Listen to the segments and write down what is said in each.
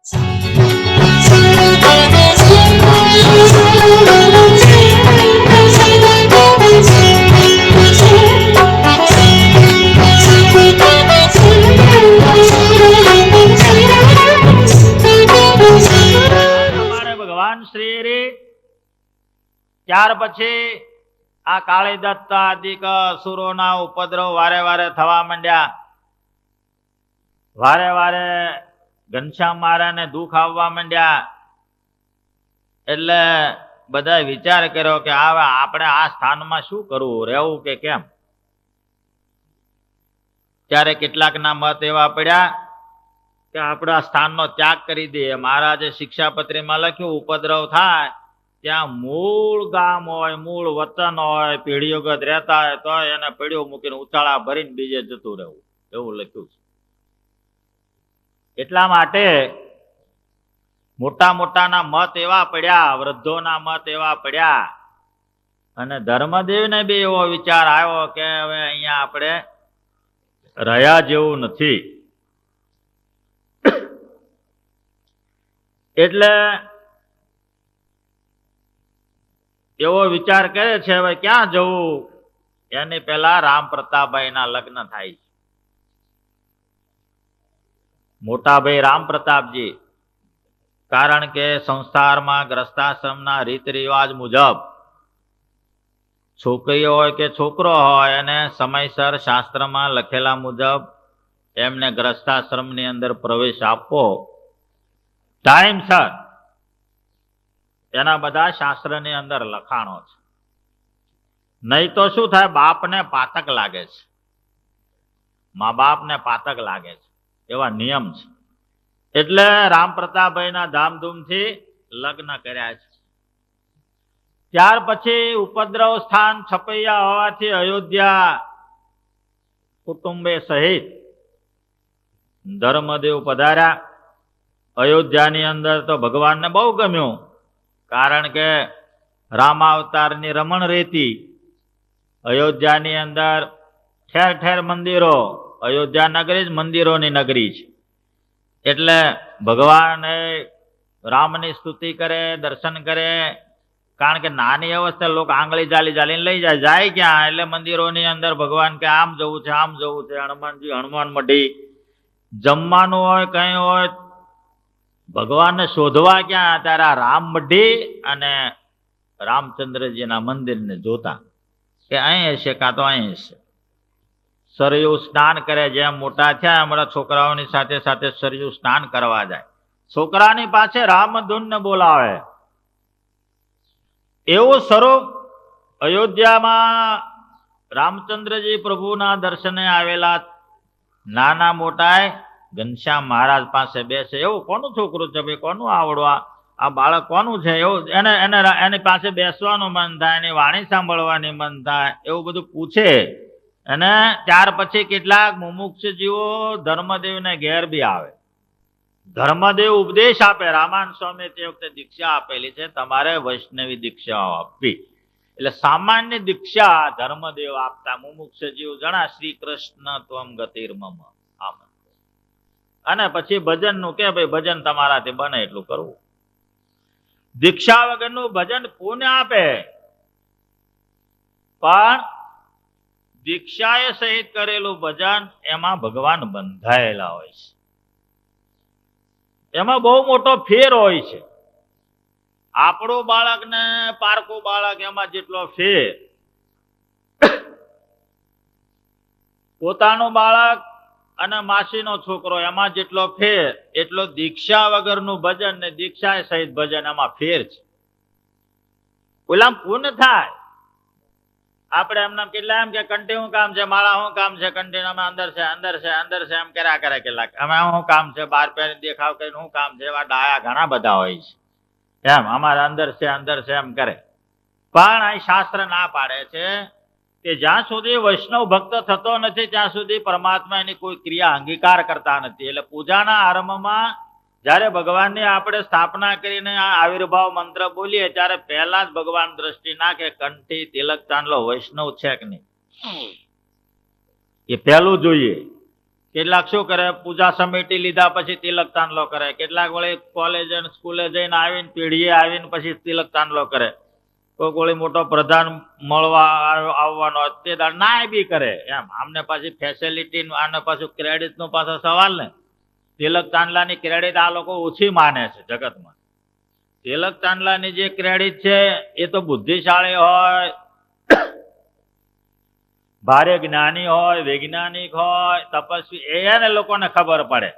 ભગવાન શ્રી ત્યાર પછી આ કાળી દત્ત આદિક અસુરોના ઉપદ્રવ વારે વારે થવા માંડ્યા. વારે વારે ઘનશ્યામ મહારાજને દુઃખ આવવા માંડ્યા. એટલે બધા વિચાર કર્યો કે હવે આપણે આ સ્થાનમાં શું કરવું, રહેવું કે કેમ. ત્યારે કેટલાકના મત એવા પડ્યા કે આપણે આ સ્થાનનો ત્યાગ કરી દઈએ. મહારાજે શિક્ષાપત્રીમાં લખ્યું, ઉપદ્રવ થાય ત્યાં મૂળ ગામ હોય, મૂળ વતન હોય, પેઢીઓગત રહેતા હોય તો એને પેઢીઓ મૂકીને ઉચાળા ભરીને બીજે જતું રહેવું, એવું લખ્યું છે. એટલા માટે મોટા મોટાના મત એવા પડ્યા, વૃદ્ધોના મત એવા પડ્યા, અને ધર્મદેવને બી એવો વિચાર આવ્યો કે હવે અહીંયા આપણે રહ્યા જેવું નથી. એટલે એવો વિચાર કરે છે હવે ક્યાં જવું. એની પહેલા રામ પ્રતાપભાઈના લગ્ન થાય છે. મોટા ભાઈ રામ પ્રતાપજી, કારણ કે સંસારમાં ગ્રસ્તાશ્રમના રીત રિવાજ મુજબ છોકરી હોય કે છોકરો હોય એને સમયસર શાસ્ત્રમાં લખેલા મુજબ એમને ગ્રસ્તાશ્રમની અંદર પ્રવેશ આપવો ટાઈમસર. એના બધા શાસ્ત્રની અંદર લખાણો છે. નહીં તો શું થાય, બાપને પાતક લાગે છે, મા બાપને પાતક લાગે છે, એવા નિયમ છે. એટલે રામ પ્રતાપભાઈના ધામધૂમથી લગ્ન કર્યા છે. ત્યાર પછી ઉપદ્રવ સ્થાન છપૈયા હોવાથી અયોધ્યા કુટુંબે સહિત ધર્મદેવ પધાર્યા. અયોધ્યાની અંદર તો ભગવાનને બહુ ગમ્યું, કારણ કે રામાવતારની રમણ રેતી. અયોધ્યાની અંદર ઠેર ઠેર મંદિરો, અયોધ્યા નગરી જ મંદિરોની નગરી છે. એટલે ભગવાન રામની સ્તુતિ કરે, દર્શન કરે. કારણ કે નાની અવસ્થા લોકો આંગળી ચાલી ચાલીને લઈ જાય ક્યાં, એટલે મંદિરોની અંદર ભગવાન કે આમ જવું છે, આમ જવું છે. હનુમાનજી હનુમાન મઢી, જમવાનું હોય કઈ હોય, ભગવાનને શોધવા ક્યાં, ત્યારે રામ મઢી અને રામચંદ્રજીના મંદિરને જોતા કે અહીં હશે કાં તો અહીં હશે. સરયુ સ્નાન કરે, જેમ મોટા થયા હમણાં છોકરાઓની સાથે સાથે સરયુ સ્નાન કરવા જાય. છોકરાની પાસે રામધૂનને બોલાવે. એવું સ્વરૂપ અયોધ્યામાં રામચંદ્રજી પ્રભુના દર્શને આવેલા નાના મોટા ઘનશ્યામ મહારાજ પાસે બેસે. એવું કોનું છોકરું છે ભાઈ, કોનું આવડવા, આ બાળક કોનું છે, એવું એની પાસે બેસવાનું મન થાય, એની વાણી સાંભળવાની મન થાય, એવું બધું પૂછે. અને ત્યાર પછી કેટલાક મુમુક્ષજીવો ધર્મદેવને ઘેર બી આવે. ધર્મદેવ ઉપદેશ આપે. રામાનંદ સ્વામી તે વખતે દીક્ષા આપેલી છે, તમારે વૈષ્ણવી દીક્ષા આપવી. એટલે સામાન્ય દીક્ષા ધર્મદેવ આપતા. મુમુક્ષજીવ જણા શ્રી કૃષ્ણ ત્વમ ગતિર્મમ આમ. અને પછી ભજનનું કે ભાઈ ભજન તમારાથી બને એટલું કરવું. દીક્ષા વગરનું ભજન પુણ્ય આપે, પણ દીક્ષાએ સહિત કરેલું ભજન એમાં ભગવાન બંધાયેલા હોય છે. એમાં બહુ મોટો ફેર હોય છે. આપણું બાળક ને પારકું બાળક એમાં જેટલો ફેર, પોતાનું બાળક અને માસીનો છોકરો એમાં જેટલો ફેર, એટલો દીક્ષા વગરનું ભજન ને દીક્ષા સહિત ભજન એમાં ફેર છે. ઓલામ પૂર્ણ થાય. આપણે એમને કેટલા એમ કે કંઠી શું કામ છે, માળા શું કામ છે, કંઠી અમે અંદર છે અંદર છે અંદર છે એમ કર્યા કરે. કેટલાક અમે શું કામ છે, બહાર પહેરી દેખાવ કરીને શું કામ છે, એવા ડાયા ઘણા બધા હોય છે. એમ અમારે અંદર છે એમ કરે. પણ અહીં શાસ્ત્ર ના પાડે છે કે જ્યાં સુધી વૈષ્ણવ ભક્ત થતો નથી ત્યાં સુધી પરમાત્મા એની કોઈ ક્રિયા અંગીકાર કરતા નથી. એટલે પૂજાના આરંભમાં જ્યારે ભગવાનની આપણે સ્થાપના કરીને આ આવિર્ભાવ મંત્ર બોલીએ ત્યારે પહેલા જ ભગવાન દ્રષ્ટિ નાખે કંઠી તિલક ચાંદલો વૈષ્ણવ છે કે નહીં, એ પહેલું જોઈએ. કેટલાક શું કરે, પૂજા સમિતિ લીધા પછી તિલક ચાંદલો કરે, કેટલાક વળી કોલેજ અને સ્કૂલે જઈને આવીને પેઢીએ આવીને પછી તિલક ચાંદલો કરે, કોઈ વળી મોટો પ્રધાન મળવા આવવાનો તે ના બી કરે. એમ આમને પાછી ફેસિલિટી આને પાછું ક્રેડિટ નો પાછો સવાલ ને. તિલક ચાંદલાની ક્રેડિટ આ લોકો ઓછી માને છે જગતમાં. તિલક ચાંદલાની જે ક્રેડિટ છે એ તો બુદ્ધિશાળી હોય, ભારે જ્ઞાની હોય, વૈજ્ઞાનિક હોય, તપસ્વી, એને લોકોને ખબર પડે.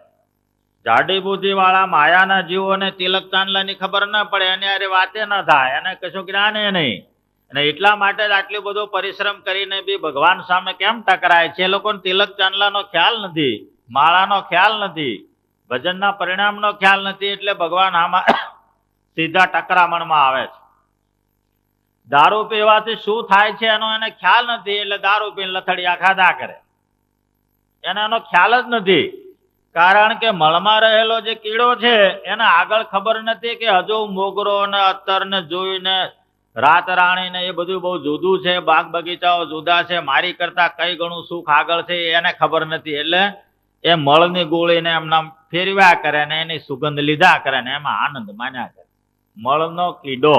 જાડી બુદ્ધિ વાળા માયાના જીવોને તિલક ચાંદલાની ખબર ના પડે, એની અરે વાતે ન થાય, એને કશું જ્ઞાન નહીં. અને એટલા માટે જ આટલું બધું પરિશ્રમ કરીને બી ભગવાન સામે કેમ ટકરાય છે? એ લોકોને તિલક ચાંદલાનો ખ્યાલ નથી, માળાનો ખ્યાલ નથી, ભજનના પરિણામનો ખ્યાલ નથી, એટલે ભગવાન આમાં સીધા ટકરામણમાં આવે છે. દારૂ પીવાથી શું થાય છે એનો એને ખ્યાલ નથી, એટલે દારૂ પીને લથડિયા ખાધા કરે. એનો ખ્યાલ જ નથી. કારણ કે મળમાં રહેલો જે કીડો છે એને આગળ ખબર નથી કે હજુ મોગરો ને અત્તર ને જોઈને રાત રાણી ને એ બધું બહુ જુદું છે, બાગ બગીચાઓ જુદા છે, મારી કરતા કઈ ગણું સુખ આગળ છે એને ખબર નથી. એટલે એ મળની ગોળીને એમના ફેરવ્યા કરે ને એની સુગંધ લીધા કરે ને એમાં આનંદ માન્યા કરે. મળનો કીડો.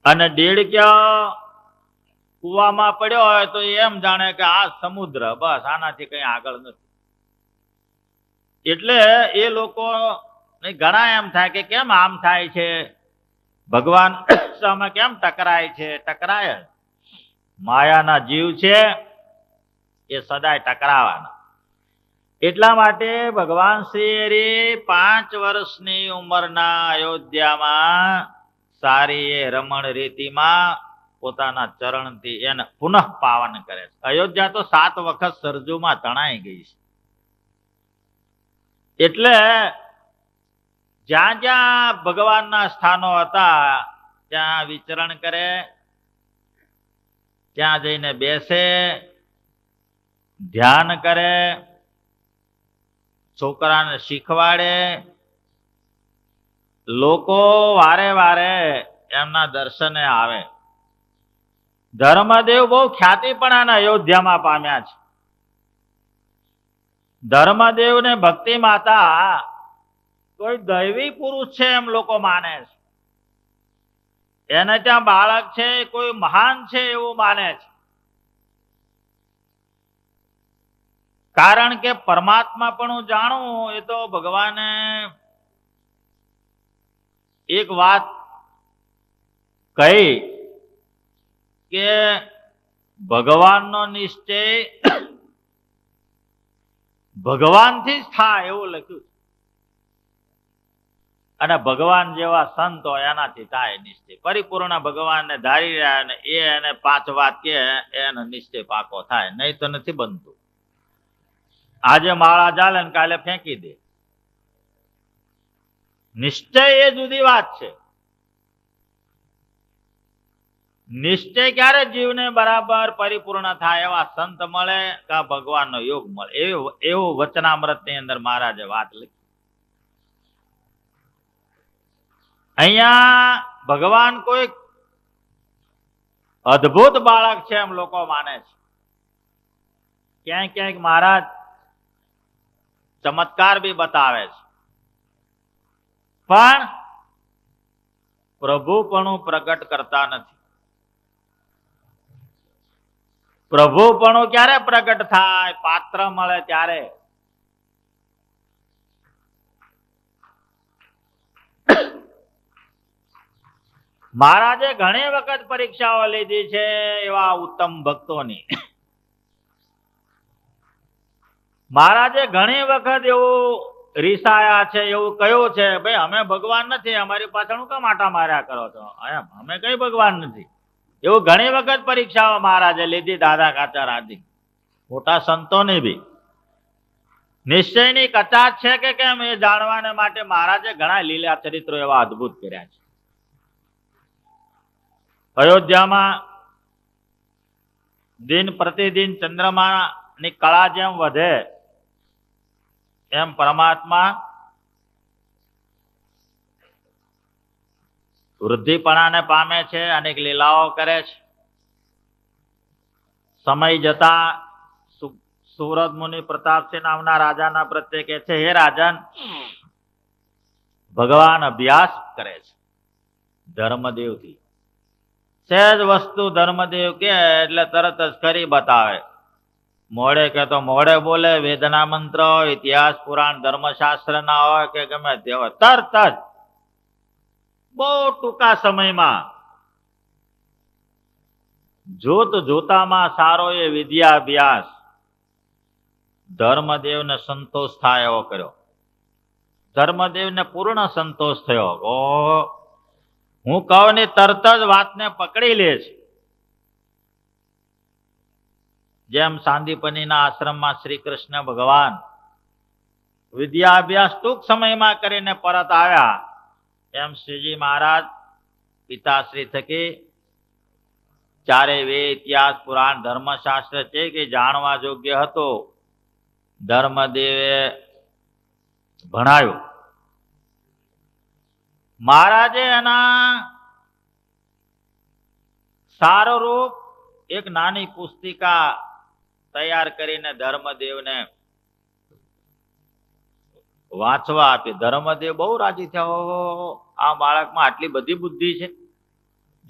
અને દેડક્યા કુવામાં પડ્યો હોય તો એમ જાણે કે આ સમુદ્ર, બસ આનાથી કઈ આગળ નથી. એટલે એ લોકો ઘણા એમ થાય કે કેમ આમ થાય છે, ભગવાન સામે કેમ ટકરાય છે? ટકરાય, માયાના જીવ છે એ સદાય ટકરાવાના. એટલા માટે ભગવાન શ્રી 5 વર્ષની ઉંમરના અયોધ્યામાં સારી એ રમણ રીતિમાં પોતાના ચરણથી એને પુનઃ પાવન કરે છે. અયોધ્યા તો 7 વખત સરજુમાં તણાઈ ગઈ છે. એટલે જ્યાં જ્યાં ભગવાનના સ્થાનો હતા ત્યાં વિચરણ કરે, ત્યાં જઈને બેસે, ધ્યાન કરે, છોકરાને શીખવાડે. લોકો વારે વારે એમના દર્શને આવે. ધર્મદેવ બહુ ખ્યાતિ પણ આના અયોધ્યામાં પામ્યા છે. ધર્મદેવ ને ભક્તિ માતા કોઈ દૈવી પુરુષ છે એમ લોકો માને છે. એને ત્યાં બાળક છે કોઈ મહાન છે એવું માને છે. કારણ કે પરમાત્મા પણ હું જાણું, એ તો ભગવાને એક વાત કહી કે ભગવાનનો નિશ્ચય ભગવાનથી જ થાય એવું લખ્યું છે. અને ભગવાન જેવા સંત હોય એનાથી થાય નિશ્ચય. પરિપૂર્ણ ભગવાનને ધારી રહ્યા અને એને 5 વાત કે એનો નિશ્ચય પાકો થાય, નહીં તો નથી બનતું. આજે માળા ચાલે ને કાલે ફેંકી દે. નિશ્ચય એ જુદી વાત છે. નિશ્ચય ક્યારે જીવને બરાબર પરિપૂર્ણ થાય એવા સંત મળે કે ભગવાનનો યોગ મળે, એવું વચનામૃત ની અંદર મહારાજે વાત લખી. અહીંયા ભગવાન કોઈ અદ્ભુત બાળક છે એમ લોકો માને છે. ક્યાંક ક્યાંક મહારાજ ચમત્કાર બી બતાવે છે, પણ પ્રભુપણું પ્રગટ કરતા નથી. પ્રભુપણું ક્યારે પ્રગટ થાય? પાત્ર મળે ત્યારે. મહારાજે ઘણી વખત પરીક્ષાઓ લીધી છે એવા ઉત્તમ ભક્તોની. મહારાજે ઘણી વખત એવું રીસાયા છે, એવું કહ્યું છે, ભાઈ અમે ભગવાન નથી, અમારી પાછળ હું કેમ આટા માર્યા કરો છો? એમ અમે કઈ ભગવાન નથી. એવું ઘણી વખત પરીક્ષાઓ મહારાજે લીધી, દાદા કાચર આદિ મોટા સંતોની બી. નિશ્ચયની કચાશ છે કે કેમ એ જાણવાને માટે મહારાજે ઘણા લીલા ચરિત્રો એવા અદભુત કર્યા છે. અયોધ્યામાં દિન પ્રતિદિન ચંદ્રમાની કળા જેમ વધે એમ પરમાત્મા વૃદ્ધિપણાને પામે છે, અનેક લીલાઓ કરે છે. સમય જતા સુરત મુનિ પ્રતાપસિંહ નામના રાજાના પ્રત્યે કહે છે, હે રાજન, ભગવાન અભ્યાસ કરે છે ધર્મદેવથી. સહેજ વસ્તુ ધર્મદેવ કે એટલે તરત જ કરી બતાવે. મોડે કે તો મોડે બોલે, વેદના મંત્ર હોય, ઇતિહાસ પુરાણ ધર્મશાસ્ત્ર ના હોય કે ગમે તે હોય, તરત જ બહુ ટૂંકા સમયમાં જોત જોતામાં સારો એ વિદ્યાભ્યાસ ધર્મદેવને સંતોષ થાય એવો કર્યો. ધર્મદેવને પૂર્ણ સંતોષ થયો. હું કહું ને તરત જ વાતને પકડી લે છે. જેમ સાંદીપનીના આશ્રમમાં શ્રી કૃષ્ણ ભગવાન વિદ્યાભ્યાસ ટૂંક સમયમાં કરીને પરત આવ્યા, એમ શ્રીજી મહારાજ પિતાશ્રી થકી ચારે વેદ, ઇતિહાસ પુરાણ ધર્મશાસ્ત્ર છે કે જાણવા યોગ્ય હતો, ધર્મદેવે ભણાવ્યું. મહારાજે એના સારરૂપ એક નાની પુસ્તિકા તૈયાર કરીને ધર્મદેવને વાંચવા આપી. ધર્મદેવ બહુ રાજી થયા. આ બાળકમાં આટલી બધી બુદ્ધિ છે,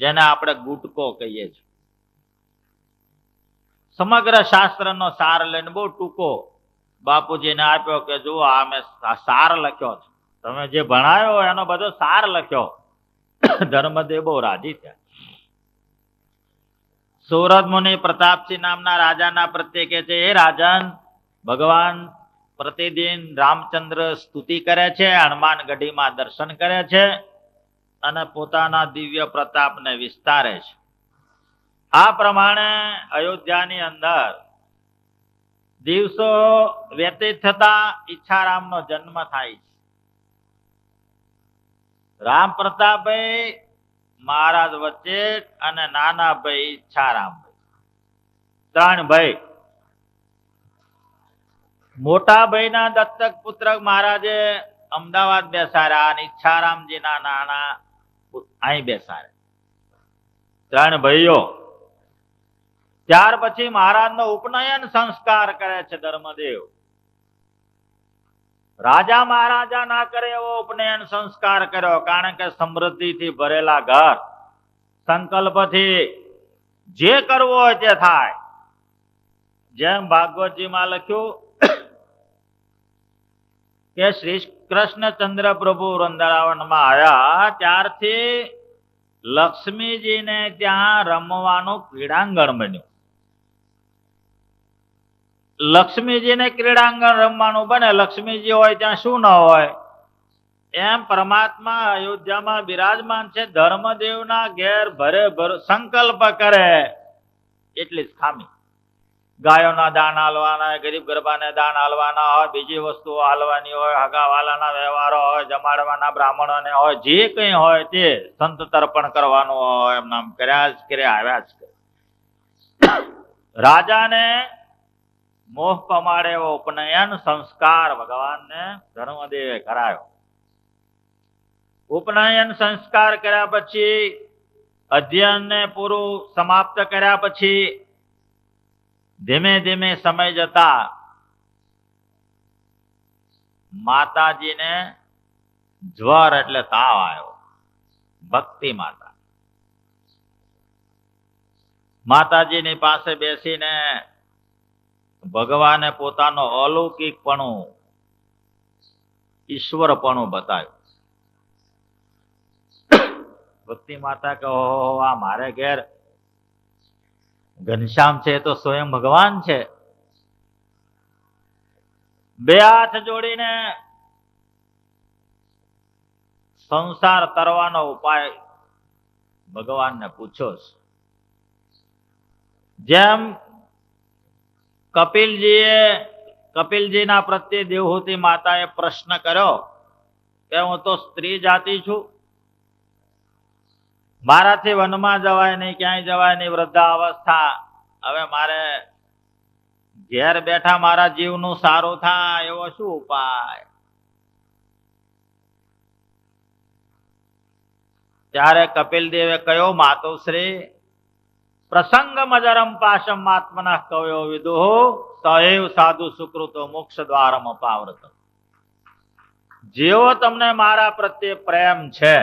જેને આપણે ગુટકો કહીએ છીએ. સમગ્ર શાસ્ત્રનો સાર લઈને બહુ ટૂંકો બાપુજીને આપ્યો કે જુઓ, આ મેં સાર લખ્યો છે, તમે જે ભણાયો એનો બધો સાર લખ્યો. ધર્મદેવ બહુ રાજી થયા. સુરત મુનિ પ્રતાપસિંહ નામના રાજાના પ્રત્યે કહે છે, એ રાજન, ભગવાન પ્રતિદિન રામચંદ્ર સ્તુતિ કરે છે, હનુમાન ગઢીમાં દર્શન કરે છે અને પોતાના દિવ્ય પ્રતાપને વિસ્તારે છે. આ પ્રમાણે અયોધ્યાની અંદર દિવસો વ્યતીત થતા ઈચ્છારામનો જન્મ થાય છે. રામ પ્રતાપભાઈ મહારાજ વચ્ચે અને નાના ભાઈ ઈચ્છારામ, ત્રણ ભાઈ. મોટા ભાઈના દત્તક પુત્ર મહારાજે અમદાવાદ બેસાડ્યા અને ઈચ્છારામજીના નાના અહીં બેસાડ્યા. ત્રણ ભાઈઓ. ત્યાર પછી મહારાજનો ઉપનયન સંસ્કાર કરે છે ધર્મદેવ. રાજા મહારાજા ના કરે એવો ઉપનયન સંસ્કાર કર્યો, કારણ કે સમૃદ્ધિથી ભરેલા ઘર, સંકલ્પથી જે કરવો હોય તે થાય. જેમ ભાગવતજીમાં લખ્યું કે શ્રી કૃષ્ણચંદ્ર પ્રભુ વૃંદાવનમાં આવ્યા ત્યારથી લક્ષ્મીજીને ત્યાં રમવાનું ક્રીડાંગણ બન્યું. લક્ષ્મીજીને ક્રીડાંગણ રમવાનું બને, લક્ષ્મીજી હોય ત્યાં શું ન હોય. એમ પરમાત્મા અયોધ્યામાં બિરાજમાન છે. ધર્મદેવના ઘેર ભરે સંકલ્પ કરે એટલી જ ખામી. ગાયોના દાન હાલવાના, ગરીબ ગરબાને દાન હાલવાના હોય, બીજી વસ્તુઓ હાલવાની હોય, હગાવાલાના વ્યવહારો હોય, જમાડવાના બ્રાહ્મણોને હોય, જે કંઈ હોય તે સંત તર્પણ કરવાનું હોય, એમ નામ કર્યા જ કર્યા, આવ્યા જ કર્યા. રાજાને મોહ પમાડે એવો ઉપનયન સંસ્કાર ભગવાનને ધર્મદેવે કરાયો. ઉપનયન સંસ્કાર કર્યા પછી અધ્યયનને પૂરું સમાપ્ત કર્યા પછી ધીમે ધીમે સમય જતા માતાજીને જ્વર એટલે તાવ આવ્યો. ભક્તિ માતા માતાજીની પાસે બેસીને ભગવાને પોતાનો અલૌકિકપણું, ઈશ્વરપણું બતાવ્યું. ભક્તિ માતા કહો, આ મારે ઘેર ઘનશ્યામ છે તો સ્વયં ભગવાન છે. બે હાથ જોડીને સંસાર તરવાનો ઉપાય ભગવાનને પૂછ્યો છે. જેમ કપિલજીના પ્રત્યે દેવહૂતિ માતાએ પ્રશ્ન કર્યો કે હું તો સ્ત્રી જાતિ છું, મારાથી વનમાં જવાય નહીં, ક્યાંય જવાય નહીં, વૃદ્ધાવસ્થા, હવે મારે ઘેર બેઠા મારા જીવનું સારું થાય એવો શું ઉપાય? ત્યારે કપિલ દેવે કહ્યું, માતુશ્રી, પ્રસંગ મજરમ પાશમ આત્મના કવ્યો વિદુઃ સૈવ સાધુ સુકૃતો મોક્ષ દ્વારમ અપાવ્રત. જેવો તમને મારા પ્રત્યે પ્રેમ છે,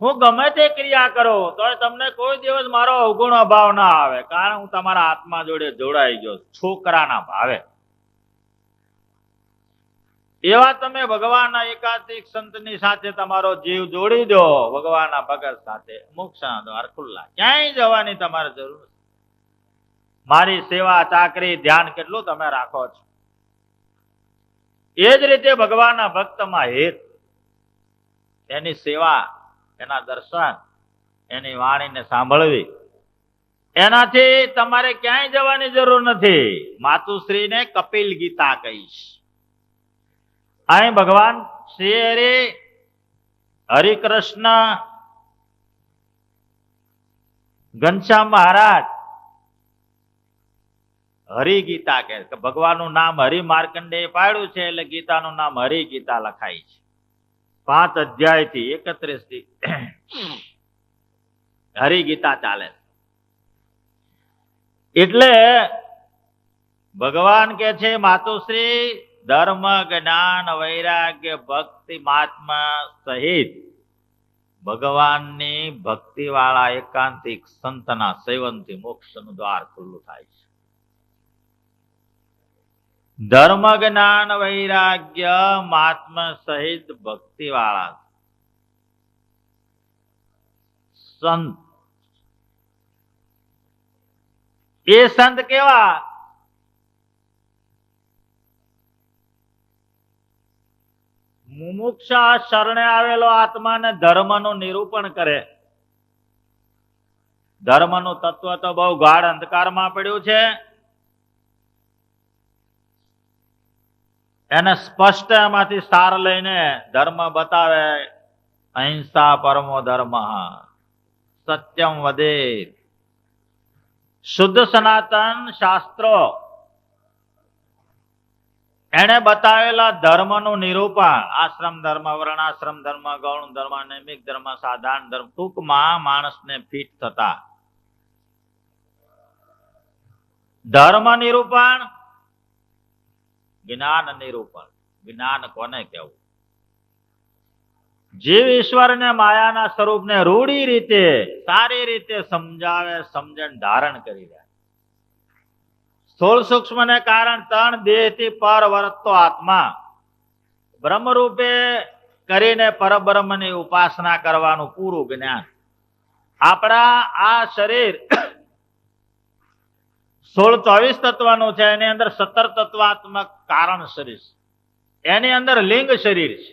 હું ગમે તે ક્રિયા કરું તો તમને કોઈ દિવસ મારો અવગુણ અભાવ ના આવે, કારણ હું તમારા આત્મા જોડે જોડાઈ ગયો છોકરાના ભાવે. એવા તમે ભગવાનના એકાંતિક સંતની સાથે તમારો જીવ જોડી દો, ભગવાનના ભગત સાથે, મોક્ષના દ્વાર ખુલ્લા, ક્યાંય જવાની તમારે જરૂર નથી. મારી સેવા ચાકરી ધ્યાન કેટલું તમે રાખો છો. એ જ રીતે ભગવાનના ભક્તમાં હેત, એની સેવા, એના દર્શન, એની વાણીને સાંભળવી, એનાથી તમારે ક્યાંય જવાની જરૂર નથી. માતુશ્રીને કપિલ ગીતા કહીશ. અહીં ભગવાન શ્રી હરિકૃષ્ણ ઘનશ્યામ મહારાજ હરિગીતા કહે છે. ભગવાનનું નામ હરિ માર્કંડેય પાડ્યું છે એટલે ગીતાનું નામ હરિગીતા લખાય છે. 5 અધ્યાયથી 31 થી હરિગીતા ચાલે. એટલે ભગવાન કે છે માતુશ્રી ધર્મ જ્ઞાન વૈરાગ્ય ભક્તિ મહાત્મા સહિત ભગવાનની ભક્તિ વાળા એકાંતિક સંતના સેવનથી મોક્ષનું દ્વાર ખુલ્લું થાય છે. ધર્મ જ્ઞાન વૈરાગ્ય મહાત્મા સહિત ભક્તિ વાળા સંત, એ સંત કેવા? મુમુક્ષા શરણે આવેલો આત્માને ધર્મનું નિરૂપણ કરે. ધર્મનું તત્વ તો બહુ ગાઢ અંધકારમાં પડ્યું છે, એને સ્પષ્ટ એમાંથી સાર લઈને ધર્મ બતાવે. અહિંસા પરમો ધર્મ, સત્યમ વદેત. શુદ્ધ સનાતન શાસ્ત્રો એને બતાવેલા ધર્મનું નિરૂપણ, આશ્રમ ધર્મ, વર્ણાશ્રમ ધર્મ, ગૌણ ધર્મ, નૈમિક ધર્મ, સાધારણ ધર્મ, ટૂંકમાં માણસને ફિટ થતા ધર્મ નિરૂપણ, જ્ઞાન નિરૂપણ. જ્ઞાન કોને કહેવું? જીવ ઈશ્વરને માયાના સ્વરૂપને રૂઢી રીતે સારી રીતે સમજાવે, સમજણ ધારણ કરી દે. સ્થૂળ સૂક્ષ્મ ને કારણ 3 દેહથી પર વર્તતો આત્મા બ્રહ્મરૂપે કરીને પરબ્રહ્મની ઉપાસના કરવાનું પૂરું જ્ઞાન. આપણા આ શરીર 16-24 તત્વનું છે, એની અંદર 17 તત્વાત્મક કારણ શરીર છે, એની અંદર લિંગ શરીર છે,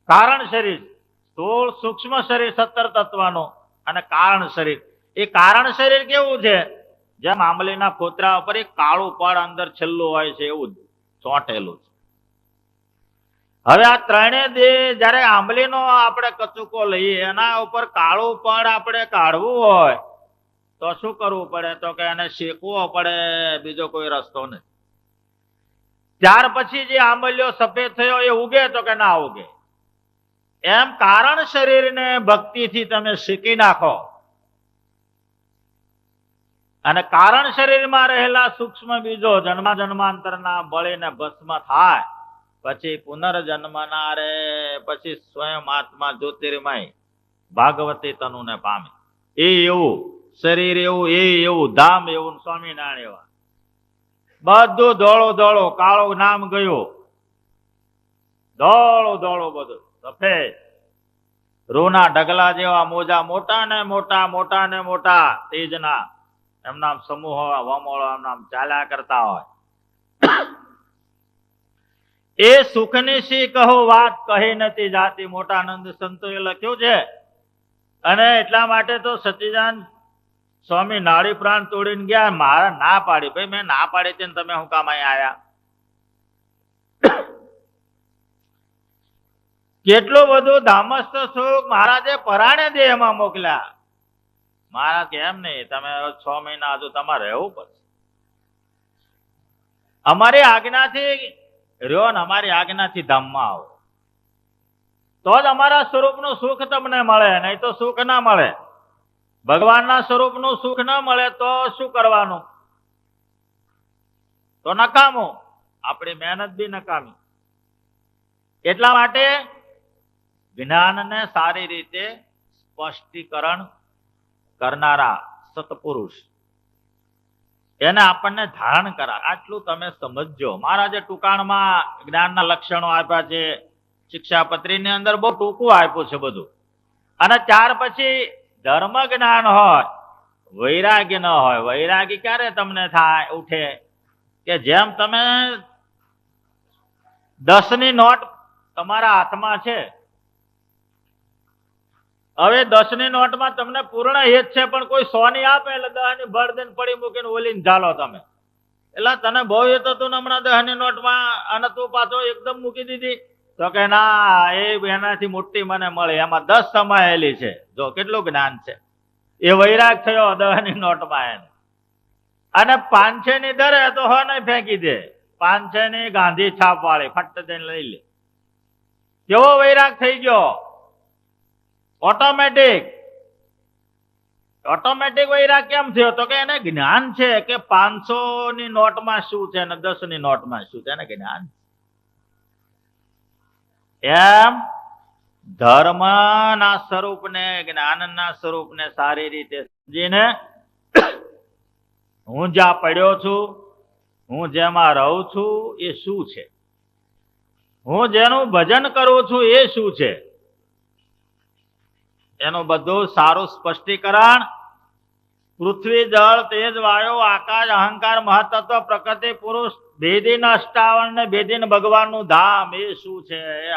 કારણ શરીર. સ્થૂળ સૂક્ષ્મ શરીર 17 તત્વનું અને કારણ શરીર. એ કારણ શરીર કેવું છે? જેમ આંબલીના ફોતરા ઉપર એક કાળું પડ અંદર છેલ્લું હોય છે, એવું ચોંટેલું છે. હવે આ ત્રણેય દેહ જયારે આંબલીનો આપણે કચુકો લઈએ, એના ઉપર કાળું પડ આપણે કાઢવું હોય તો શું કરવું પડે? તો કે એને શેકવો પડે, બીજો કોઈ રસ્તો નહીં. ત્યાર પછી જે આંબલીઓ સફેદ થયો એ ઉગે તો કે ના ઉગે. એમ કારણ શરીરને ભક્તિથી તમે શીખી નાખો અને કારણ શરીરમાં રહેલા સૂક્ષ્મ બીજો જન્માંતરના બળીને ભસ્મ થાય, પછી પુનર્જન્મ ના રે, પછી સ્વયં આત્મા જ્યોતિર્મય ભાગવતી તનુને પામે. એ એવું શરીર, એવું એ એવું ધામ, એવું સ્વામિનારાયણ એવા. બધું ધોળું ધોળું, કાળું નામ ગયું, ધોળું ધોળું બધું સફેદ. રૂના ઢગલા જેવા મોજા, મોટા ને મોટા, મોટા ને મોટા તેજના એમના સમૂહ વમોળો એમના ચાલ્યા કરતા હોય. એ સુખની સી કહો વાત કહી નથી જાતી, મોટાનંદ સંતોએ લખ્યું છે. અને એટલા માટે તો સચ્ચિદાનંદ સ્વામી નાડી પ્રાણ તોડીને ગયા, મારા ના પાડી. ભાઈ મેં ના પાડી છે, તમે હું કામ અહીંયા આવ્યા? કેટલું બધું ધામસ્થ સુખ મહારાજે પરાણે દેહમાં મોકલ્યા. મહારાજ કે એમ નહીં, તમે 6 મહિના હજુ તમારે રહેવું પડશે. અમારી આજ્ઞાથી રહ્યો ને અમારી આજ્ઞાથી ધામમાં આવો તો જ અમારા સ્વરૂપનું સુખ તમને મળે, નહીં તો સુખ ના મળે. ભગવાનના સ્વરૂપનું સુખ ન મળે તો શું કરવાનું? તો નકામું, આપણી મહેનત બી નકામી. એટલા માટે જ્ઞાનને સારી રીતે સ્પષ્ટીકરણ કરનારા સત્પુરુષ એને આપણને ધારણ કરા, આટલું તમે સમજજો. મહારાજે ટૂંકાણમાં જ્ઞાનના લક્ષણો આપ્યા છે, શિક્ષાપત્રીની અંદર બહુ ટૂંકું આપ્યું છે બધું. અને ત્યાર પછી ધર્મ જ્ઞાન હોય, વૈરાગ્ય ન હોય. વૈરાગ્ય ક્યારે તમને થાય ઉઠે કે જેમ તમે 10ની નોટ તમારા હાથમાં છે, હવે 10ની નોટમાં તમને પૂર્ણ હેત છે, પણ કોઈ 100ની આપે એટલે 10ની ભર દઈને પડી મૂકીને ઓલીને ઝાલો તમે. એટલે તને બહુ હેત હતું ને હમણાં 10ની નોટમાં, અને તું પાછો એકદમ મૂકી દીધી. તો કે ના, એ એનાથી મોટી મને મળી, એમાં 10 સમાયેલી છે. જો કેટલું જ્ઞાન છે. એ વૈરાગ થયો 10ની નોટમાં એને. અને 500ની દરે તો હો નહીં ફેંકી દે, 500ની ગાંધી છાપ વાળી ફટ દઈને લઈ લે. કેવો વૈરાગ થઈ ગયો! ઓટોમેટિક વૈરાગ કેમ થયો? તો કે એને જ્ઞાન છે કે 500ની નોટમાં શું છે અને 10ની નોટમાં શું છે, એને જ્ઞાન. એમ ધર્મના સ્વરૂપને, જ્ઞાનના સ્વરૂપને સારી રીતે સમજીને હું જ્યાં પડ્યો છું, હું જેમાં રહું છું એ શું છે, હું જેનું ભજન કરું છું એ શું છે, એનું બધું સારું સ્પષ્ટીકરણ પૃથ્વી, જળ, તેજ, વાયુ, આકાશ, અહંકાર, મહત્તત્વ, પ્રકૃતિ, પુરુષ ભેદીને અષ્ટાવરણ ને ભેદીને ભગવાનનું ધામ એ શું છે એ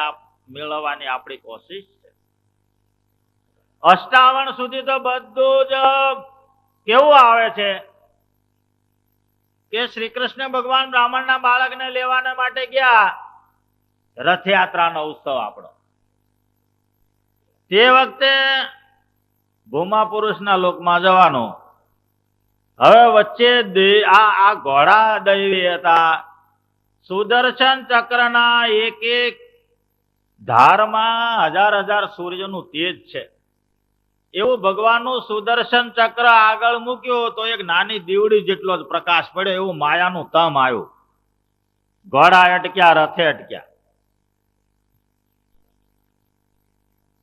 મેળવવાની આપણી કોશિશ છે. અષ્ટાવરણ સુધી તો બધું જ કેવું આવે છે કે શ્રી કૃષ્ણ ભગવાન બ્રાહ્મણના બાળકને લેવાના માટે ગયા, રથયાત્રાનો ઉત્સવ આપણો. તે વખતે ભૂમા પુરુષના લોકમાં જવાનું. હવે વચ્ચે આ ઘોડા દૈવી હતા. સુદર્શન ચક્રના એક એક ધારમાં 1000 સૂર્યનું તેજ છે. એવું ભગવાનનું સુદર્શન ચક્ર આગળ મૂક્યું તો એક નાની દીવડી જેટલો જ પ્રકાશ પડ્યો, એવું માયાનું તમ આવ્યું. ઘોડા અટક્યા, રથે અટક્યા.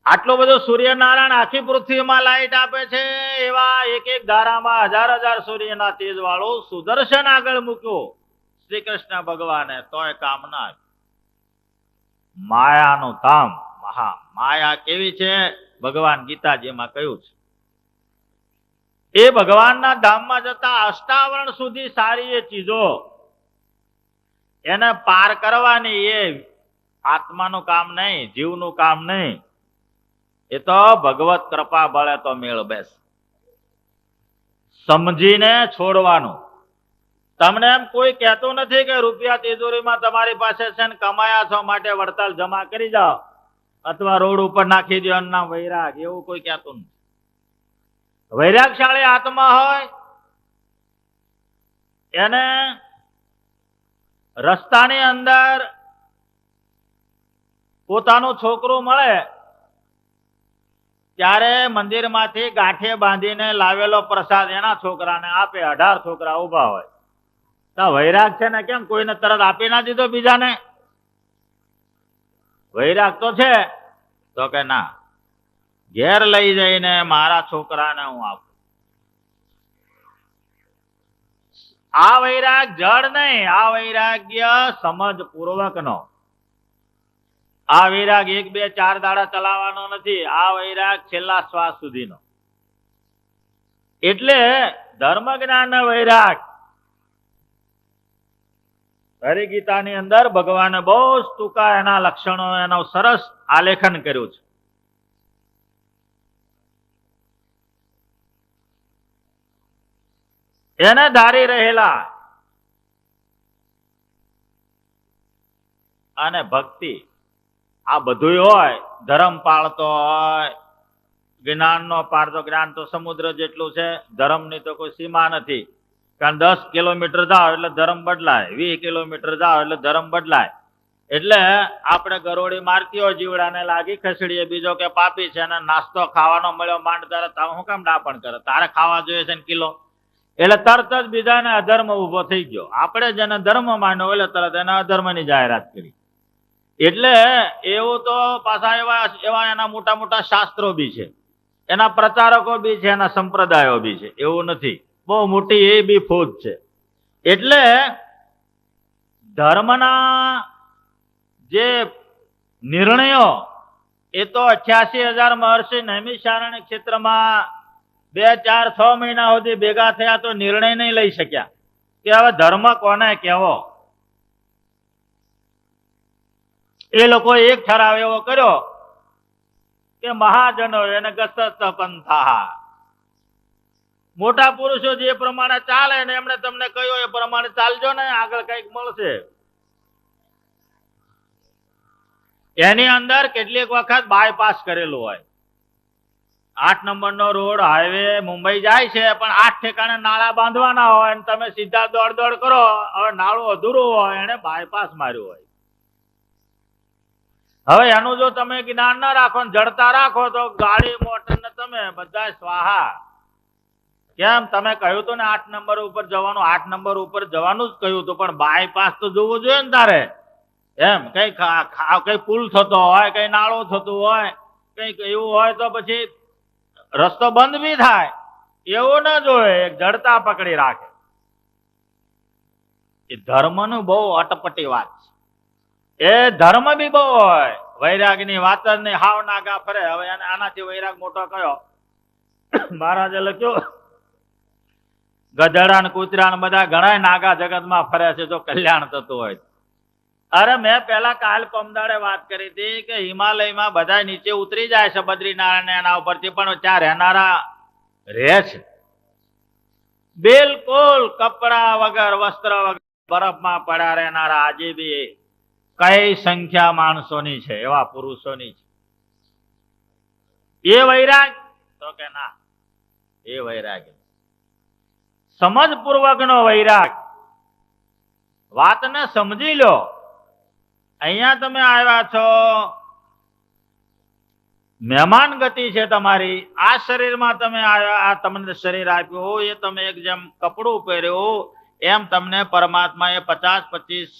આટલો બધો સૂર્યનારાયણ આખી પૃથ્વીમાં લાઈટ આપે છે, એવા એક એક ધારામાં 1000 સૂર્યના તેજ વાળું સુદર્શન આગળ મૂક્યું શ્રી કૃષ્ણ ભગવાને, તોય કામ ના આવ્યું. માયાનું ધામ, માયા કેવી છે ભગવાન ગીતાજીમાં કહ્યું છે. એ ભગવાનના ધામમાં જતા અષ્ટાવરણ સુધી સારી એ ચીજો એને પાર કરવાની, એ આત્માનું કામ નહીં, જીવનું કામ નહીં. એ તો ભગવત કૃપા બળે તો મેળ બેસ. સમજીને છોડવાનું. તમને એમ કોઈ કહેતું નથી કે રૂપિયા તિજોરીમાં તમારી પાસે છે ને કમાયા છો માટે વડતાલ જમા કરી જાઓ અથવા રોડ ઉપર નાખી દો એના વૈરાગ, એવું કોઈ કહેતું નથી. વૈરાગશાળી આત્મા હોય એને રસ્તાની અંદર પોતાનું છોકરું મળે ત્યારે મંદિરમાંથી ગાંઠે બાંધીને લાવેલો પ્રસાદ એના છોકરાને આપે. 18 છોકરા ઉભા હોય તો વૈરાગ છે ને કેમ કોઈને તરત આપી ના દીધો બીજાને? વૈરાગ તો છે. તો કે ના, ઘેર લઈ જઈને મારા છોકરાને હું આપું. આ વૈરાગ જડ નહીં, આ વૈરાગ્ય સમજ પૂર્વકનો. આ વૈરાગ 1 2 4 દાડા ચલાવવાનો નથી, આ વૈરાગ છેલ્લા શ્વાસ સુધીનો. એટલે ધર્મ જ્ઞાન વૈરાગ હરિગીતાની અંદર ભગવાને બહુ ટૂંકા એના લક્ષણો, એનો સરસ આલેખન કર્યું છે. એને ધારી રહેલા અને ભક્તિ, આ બધું હોય. ધર્મ પાળતો હોય, જ્ઞાનનો પાળતો. જ્ઞાન તો સમુદ્ર જેટલું છે, ધર્મની તો કોઈ સીમા નથી. કારણ 10 કિલોમીટર જાઓ એટલે ધર્મ બદલાય, 20 કિલોમીટર જાઓ એટલે ધર્મ બદલાય. એટલે આપણે ગરોળી મારતી હોય, જીવડાને લાગી ખસડીએ, બીજો કે પાપી છે અને નાસ્તો ખાવાનો મળ્યો માંડ તારે, હું કેમ ડાપણ કરે? તારે ખાવા જોઈએ છે ને કિલો. એટલે તરત જ બીજાને અધર્મ ઉભો થઈ ગયો. આપણે જેને ધર્મ માન્યો એટલે તરત એના અધર્મની જાહેરાત કરી. એટલે એવું તો પાછા એવા એના મોટા મોટા શાસ્ત્રો બી છે, એના પ્રચારકો બી છે, એના સંપ્રદાયો બી છે. એવું નથી, બહુ મોટી એ બી ફોજ છે. એટલે ધર્મના જે નિર્ણયો એ તો 88,000 મહર્ષિ નૈમિષારણ્ય ક્ષેત્રમાં 2-4-6 મહિના સુધી ભેગા થયા તો નિર્ણય નહીં લઈ શક્યા કે હવે ધર્મ કોને કહેવો. એ લોકો એક ઠરાવ એવો કર્યો કે મહાજનો એને ગસત પંથા, મોટા પુરુષો જે પ્રમાણે ચાલે ને એમણે તમને કહ્યું એ પ્રમાણે ચાલજો ને, આગળ કઈક મળશે. એની અંદર કેટલીક વખત બાયપાસ કરેલું હોય. 8 નંબરનો રોડ હાઈવે મુંબઈ જાય છે, પણ 8 ઠેકાણે નાળા બાંધવાના હોય અને તમે સીધા દોડ કરો. હવે નાળું અધૂરું હોય, એને બાયપાસ માર્યું હોય. હવે એનું જો તમે જ્ઞાન ના રાખો ને જડતા રાખો તો ગાડી મોટર ને તમે બધા સ્વાહા. કેમ? તમે કહ્યું હતું ને 8 નંબર ઉપર જવાનું, 8 નંબર ઉપર જવાનું જ કહ્યું હતું, પણ બાયપાસ તો જોવું જોઈએ ને તારે. એમ કઈ પુલ થતો હોય, કઈ નાળો થતું હોય, કઈક એવું હોય તો પછી રસ્તો બંધ બી થાય. એવું ના જોઈએ, જડતા પકડી રાખે. એ ધર્મનું બહુ અટપટી વાત છે. એ ધર્મ બી બહુ હોય, વૈરાગની વાત જ નહીં, હાવ નાગા ફરે. હવે આનાથી વૈરાગ મોટો કયો? મહારાજે લખ્યું ગધેડા ને કૂતરા ને બધા ઘણા નાગા જગતમાં ફરે છે જો કલ્યાણ થતું હોય. અરે મેં પેલા કાલ પમદાડે વાત કરી હતી કે હિમાલયમાં બધા નીચે ઉતરી જાય છે બદ્રીનારાયણ એના ઉપરથી, પણ ત્યાં રહેનારા રહે છે બિલકુલ કપડા વગર, વસ્ત્ર વગર, બરફમાં પડ્યા રહેનારા આજે બી કઈ સંખ્યા માણસોની છે, એવા પુરુષોની છે. એ વૈરાગ તો કે ના, એ વૈરાગ સમજપૂર્વક નો વૈરાગ. વાતને સમજી લો. અહીંયા તમે આવ્યા છો, મહેમાન ગતિ છે તમારી. આ શરીરમાં તમે આવ્યા, આ તમને શરીર આપ્યું, એ તમે એક જેમ કપડું પહેર્યું એમ તમને પરમાત્માએ 50-25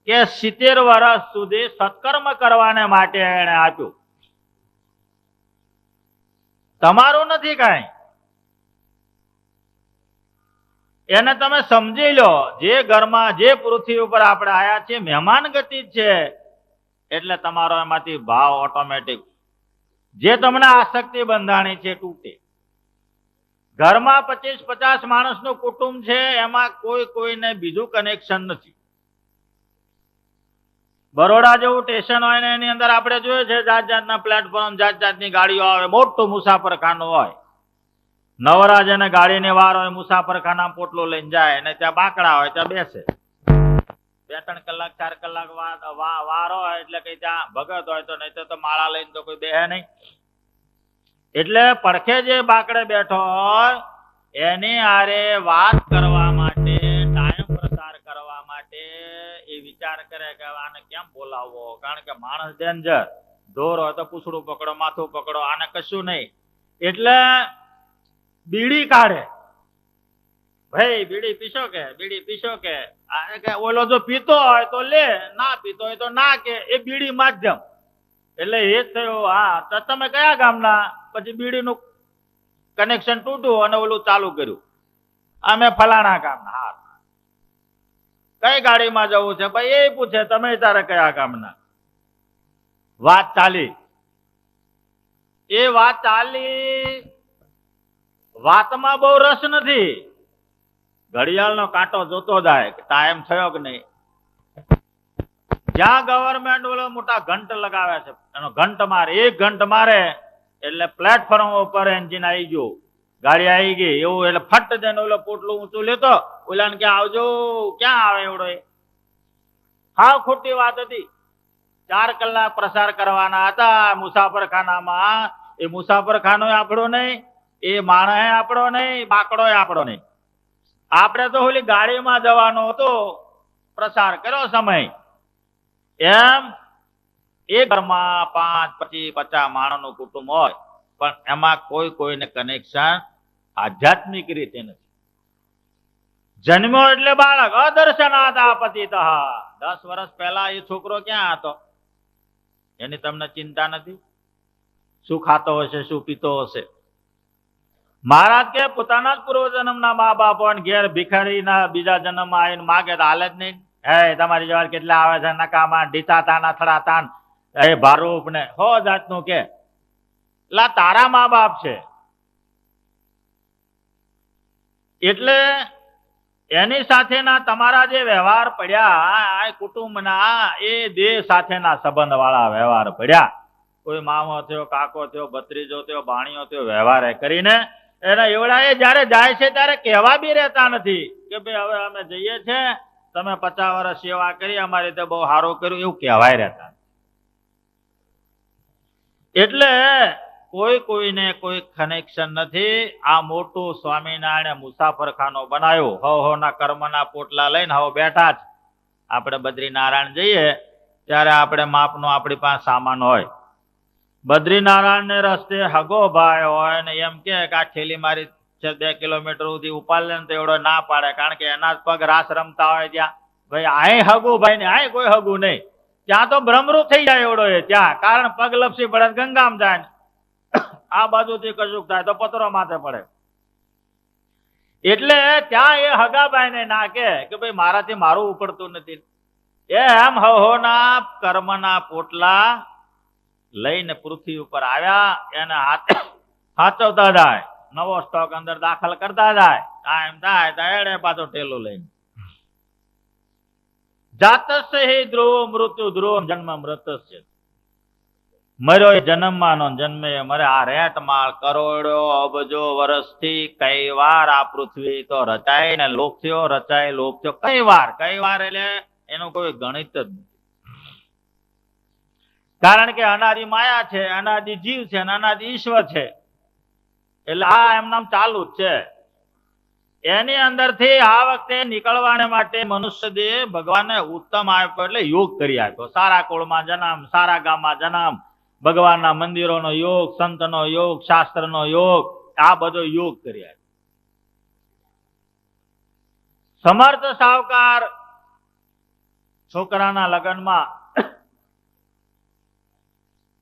કે 70 વર્ષ સુધી સત્કર્મ કરવાને માટે એને આપ્યું. તમારું નથી કાંઈ. એને તમે સમજી લો. જે ઘરમાં, જે પૃથ્વી ઉપર આપણે આયા છીએ મહેમાન ગતિ છે, એટલે તમારો એમાંથી ભાવ ઓટોમેટિક, જે તમને આસક્તિ બંધાણી છે તૂટે. ઘરમાં 25-50 માણસનું કુટુંબ છે, એમાં કોઈને બીજું કનેક્શન નથી. બરોડા જેવું સ્ટેશન હોય ને એની અંદર આપણે જોયું છે જાત જાતના પ્લેટફોર્મ, જાત જાતની ગાડીઓ આવે, મોટું મુસાફરખાનું હોય. નવરાજ અને ગાડીની વાર હોય, મુસાફરખાના પોટલું લઈને જાય અને ત્યાં બાકડા હોય, ત્યાં બેસે. 2-3 કલાક 4 કલાક વાર હોય એટલે કઈ ત્યાં ભગત હોય તો, નહીં તો માળા લઈને તો કોઈ બેહે નહીં. એટલે પડખે જે બાકડે બેઠો હોય એની હારે વાત કરવા માટે, ટાઈમ પ્રસાર કરવા માટે એ વિચાર કરે કે આને કેમ બોલાવવો, કારણ કે માણસ ડેન્જર. ઢોર હોય તો પૂછડું પકડો, માથું પકડો, આને કશું નહીં. એટલે બીડી કાઢે. ભાઈ બીડી પીશો કે, બીડી પીશો કે? ઓલો જો પીતો હોય તો લે, ના પીતો હોય તો ના કે. એ બીડી માધ્યમ. એટલે એ જ થયું. હા, તો તમે કયા ગામના? પછી બીડીનું કનેક્શન તૂટ્યું અને ઓલું ચાલુ કર્યું. અમે ફલાણા ગામના. હા, કઈ ગાડીમાં જવું છે ભાઈ? એ પૂછે તમે તારે કયા ગામના? વાત ચાલી. એ વાત ચાલી, વાતમાં બહુ રસ નથી. ઘડિયાળનો કાંટો જોતો જાય કે ટાઈમ થયો કે નહીં. જ્યાં ગવર્મેન્ટ ઓલો મોટા ઘંટ લગાવે છે એનો ઘંટ મારે, 1 ઘંટ મારે એટલે પ્લેટફોર્મ ઉપર એન્જિન આવી ગયું, ગાડી આવી ગઈ એવું. એટલે ફટ દઈને ઓલો પોટલું ઊંચું લેતો, ઓલાને કે આવજો. ક્યાં આવે એવડો? હાવ ખોટી વાત હતી. 4 કલાક પ્રસાર કરવાના હતા મુસાફરખાનામાં. એ મુસાફરખાનો આપણો નહીં, એ માણસ આપણો નહીં, બાકડો આપણો નહીં. આપણે તો ઓલી ગાડીમાં જવાનો હતો, પ્રસાર કર્યો સમય. એમ એક ઘરમાં 5-25-50 માણસનું કુટુંબ હોય, પણ એમાં કોઈને કનેક્શન આધ્યાત્મિક રીતે નથી. જન્મ્યો એટલે બાળક, અદર્શનાત આપતિતઃ. 10 વર્ષ પહેલા એ છોકરો ક્યાં હતો એની તમને ચિંતા નથી? શું ખાતો હશે, શું પીતો હશે? મહારાજ કે પોતાના જ પૂર્વજન્મના મા બાપ ઘેર ભિખારીના બીજા જન્મમાં આવીને માગે તો હાલે જ નહીં. હે તમારી જવાર કેટલા આવે છે, નકામા ઢીતા તાના થડા તાન, એ ભારૂપ ને હો જાતનું કે લા તારા મા બાપ છે. એટલે એની સાથેના તમારા જે વ્યવહાર પડ્યા, કુટુંબના એ દેહ સાથેના સંબંધ વાળા વ્યવહાર પડ્યા. કોઈ મામો થયો, કાકો થયો, ભત્રીજો થયો, ભાણિયો થયો, વ્યવહાર કરીને એના એવડા એ જયારે જાય છે ત્યારે કહેવા બી રહેતા નથી કે ભાઈ હવે અમે જઈએ છીએ, તમે 50 વર્ષ સેવા કરી, અમારી રીતે બહુ સારું કર્યું, એવું કહેવાય રહેતા. એટલે કોઈને કોઈ કનેક્શન નથી. આ મોટું સ્વામિનારાયણ મુસાફરખાનો બનાવ્યું. હવના કર્મના પોટલા લઈને હવે બેઠા જ. આપણે બદ્રીનારાયણ જઈએ ત્યારે આપણે માપનો આપણી પાસે સામાન હોય. બદ્રીનારાયણ ને રસ્તે હગો ભાઈ હોય ને એમ કે આ થેલી મારી 2 કિલોમીટર સુધી ઉપાડ લે ને તો એવડો ના પાડે, કારણ કે એના પગ રાસ રમતા હોય ત્યાં. ભાઈ આય હગું ભાઈ ને આય કોઈ હગું નહીં, ત્યાં તો ભ્રમરૂપ થઈ જાય એવડો એ ત્યાં, કારણ પગ લપસી પડે ગંગામ જાય, આ બાજુથી કશુંક થાય તો પતરો માથે પડે. એટલે ત્યાં એ હગાભાઈ ને ના કે ભાઈ મારાથી મારું ઉપડતું નથી. એમ હવના કર્મના પોટલા લઈને પૃથ્વી ઉપર આવ્યા, એને હાચવતા જાય, નવો સ્ટોક અંદર દાખલ કરતા જાય. ટાઈમ થાય તો એડે પાછો ઠેલો લઈને જાતસ્ય હિ ધ્રુવ મૃત્યુ ધ્રુવ જન્મ મૃતસ્ય. મર્યો એ જન્મમાંનો જન્મે મરે. આ રેટ માળ કરોડો અબજો વર્ષથી કઈ વાર આ પૃથ્વી તો રચાય ને લોક થયો, રચાય લોક થયો. કઈ વાર એટલે એનું કોઈ ગણિત જ નથી. કારણ કે અનાદિ માયા છે, અનાદિ જીવ છે, અનાદિ ઈશ્વર છે. એટલે આ એમનામ ચાલુ જ છે. એની અંદરથી આ વખતે નીકળવાને માટે મનુષ્ય દેહ ભગવાને ઉત્તમ આપ્યો, એટલે યોગ કરી આપ્યો. સારા કુળમાં જન્મ, સારા ગામમાં જન્મ, ભગવાનના મંદિરોનો યોગ, સંતનો યોગ, શાસ્ત્રનો યોગ, આ બધો યોગ કરી આપ્યો. સમર્થ સાવકાર છોકરાના લગ્નમાં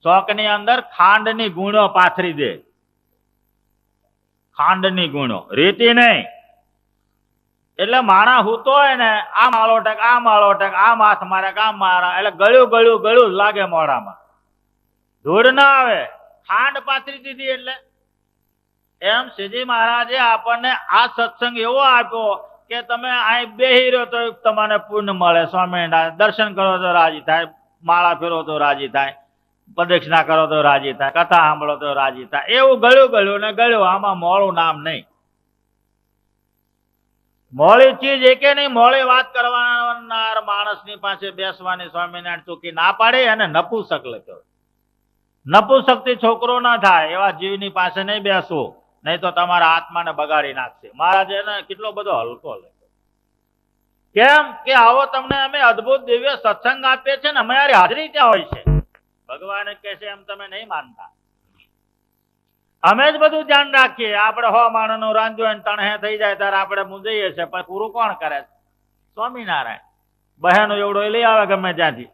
ચોકની અંદર ખાંડની ગુણો પાથરી દે. ખાંડની ગુણો, રેતી નહીં. એટલે માણા હૂતો હોય ને, આ માળો ટક, આ માળો ટક, આ માથ મારે, કામ મારા, એટલે ગળ્યું ગળ્યું ગળ્યું લાગે મોઢામાં, ધૂળ ના આવે. ખાંડ પાથરી દીધી. એટલે એમ શ્રીજી મહારાજે આપણને આ સત્સંગ એવો આપ્યો કે તમે અહીં બેહી રહ્યો તો તમને પુણ્ય મળે. સ્વામિનારાયણ દર્શન કરો તો રાજી થાય, માળા ફેરો તો રાજી થાય, પ્રદક્ષિણા કરો તો રાજી થાય, કથા સાંભળો તો રાજી થાય. એવું ગળ્યું ગળ્યું ને ગળ્યું, આમાં મોળું નામ નહીં. મોળી ચીજ એકે નહીં. મોળી વાત કરનાર માણસની પાસે બેસવાની સ્વામિનારાયણ ચૂકી ના પાડે, અને નપુસક લખ્યો. નપુસકથી છોકરો ના થાય એવા જીવની પાસે નહીં બેસવું, નહીં તો તમારા આત્માને બગાડી નાખશે. મહારાજે એને કેટલો બધો હલકો લખ્યો. કેમ કે આવો તમને અમે અદભુત દિવ્ય સત્સંગ આપીએ છીએ ને, અમારી હાજરી ત્યાં હોય છે. ભગવાન કહે છે એમ તમે નહીં માનતા. અમે જ બધું ધ્યાન રાખીએ. આપણે 100 માણસનું રાંધ્યું અને તણહે થઈ જાય ત્યારે આપણે મૂંઝાઈએ છીએ, પણ પૂરું કોણ કરે? સ્વામિનારાયણ. બહેનો એવડો લઈ આવે ગમે ત્યાંથી.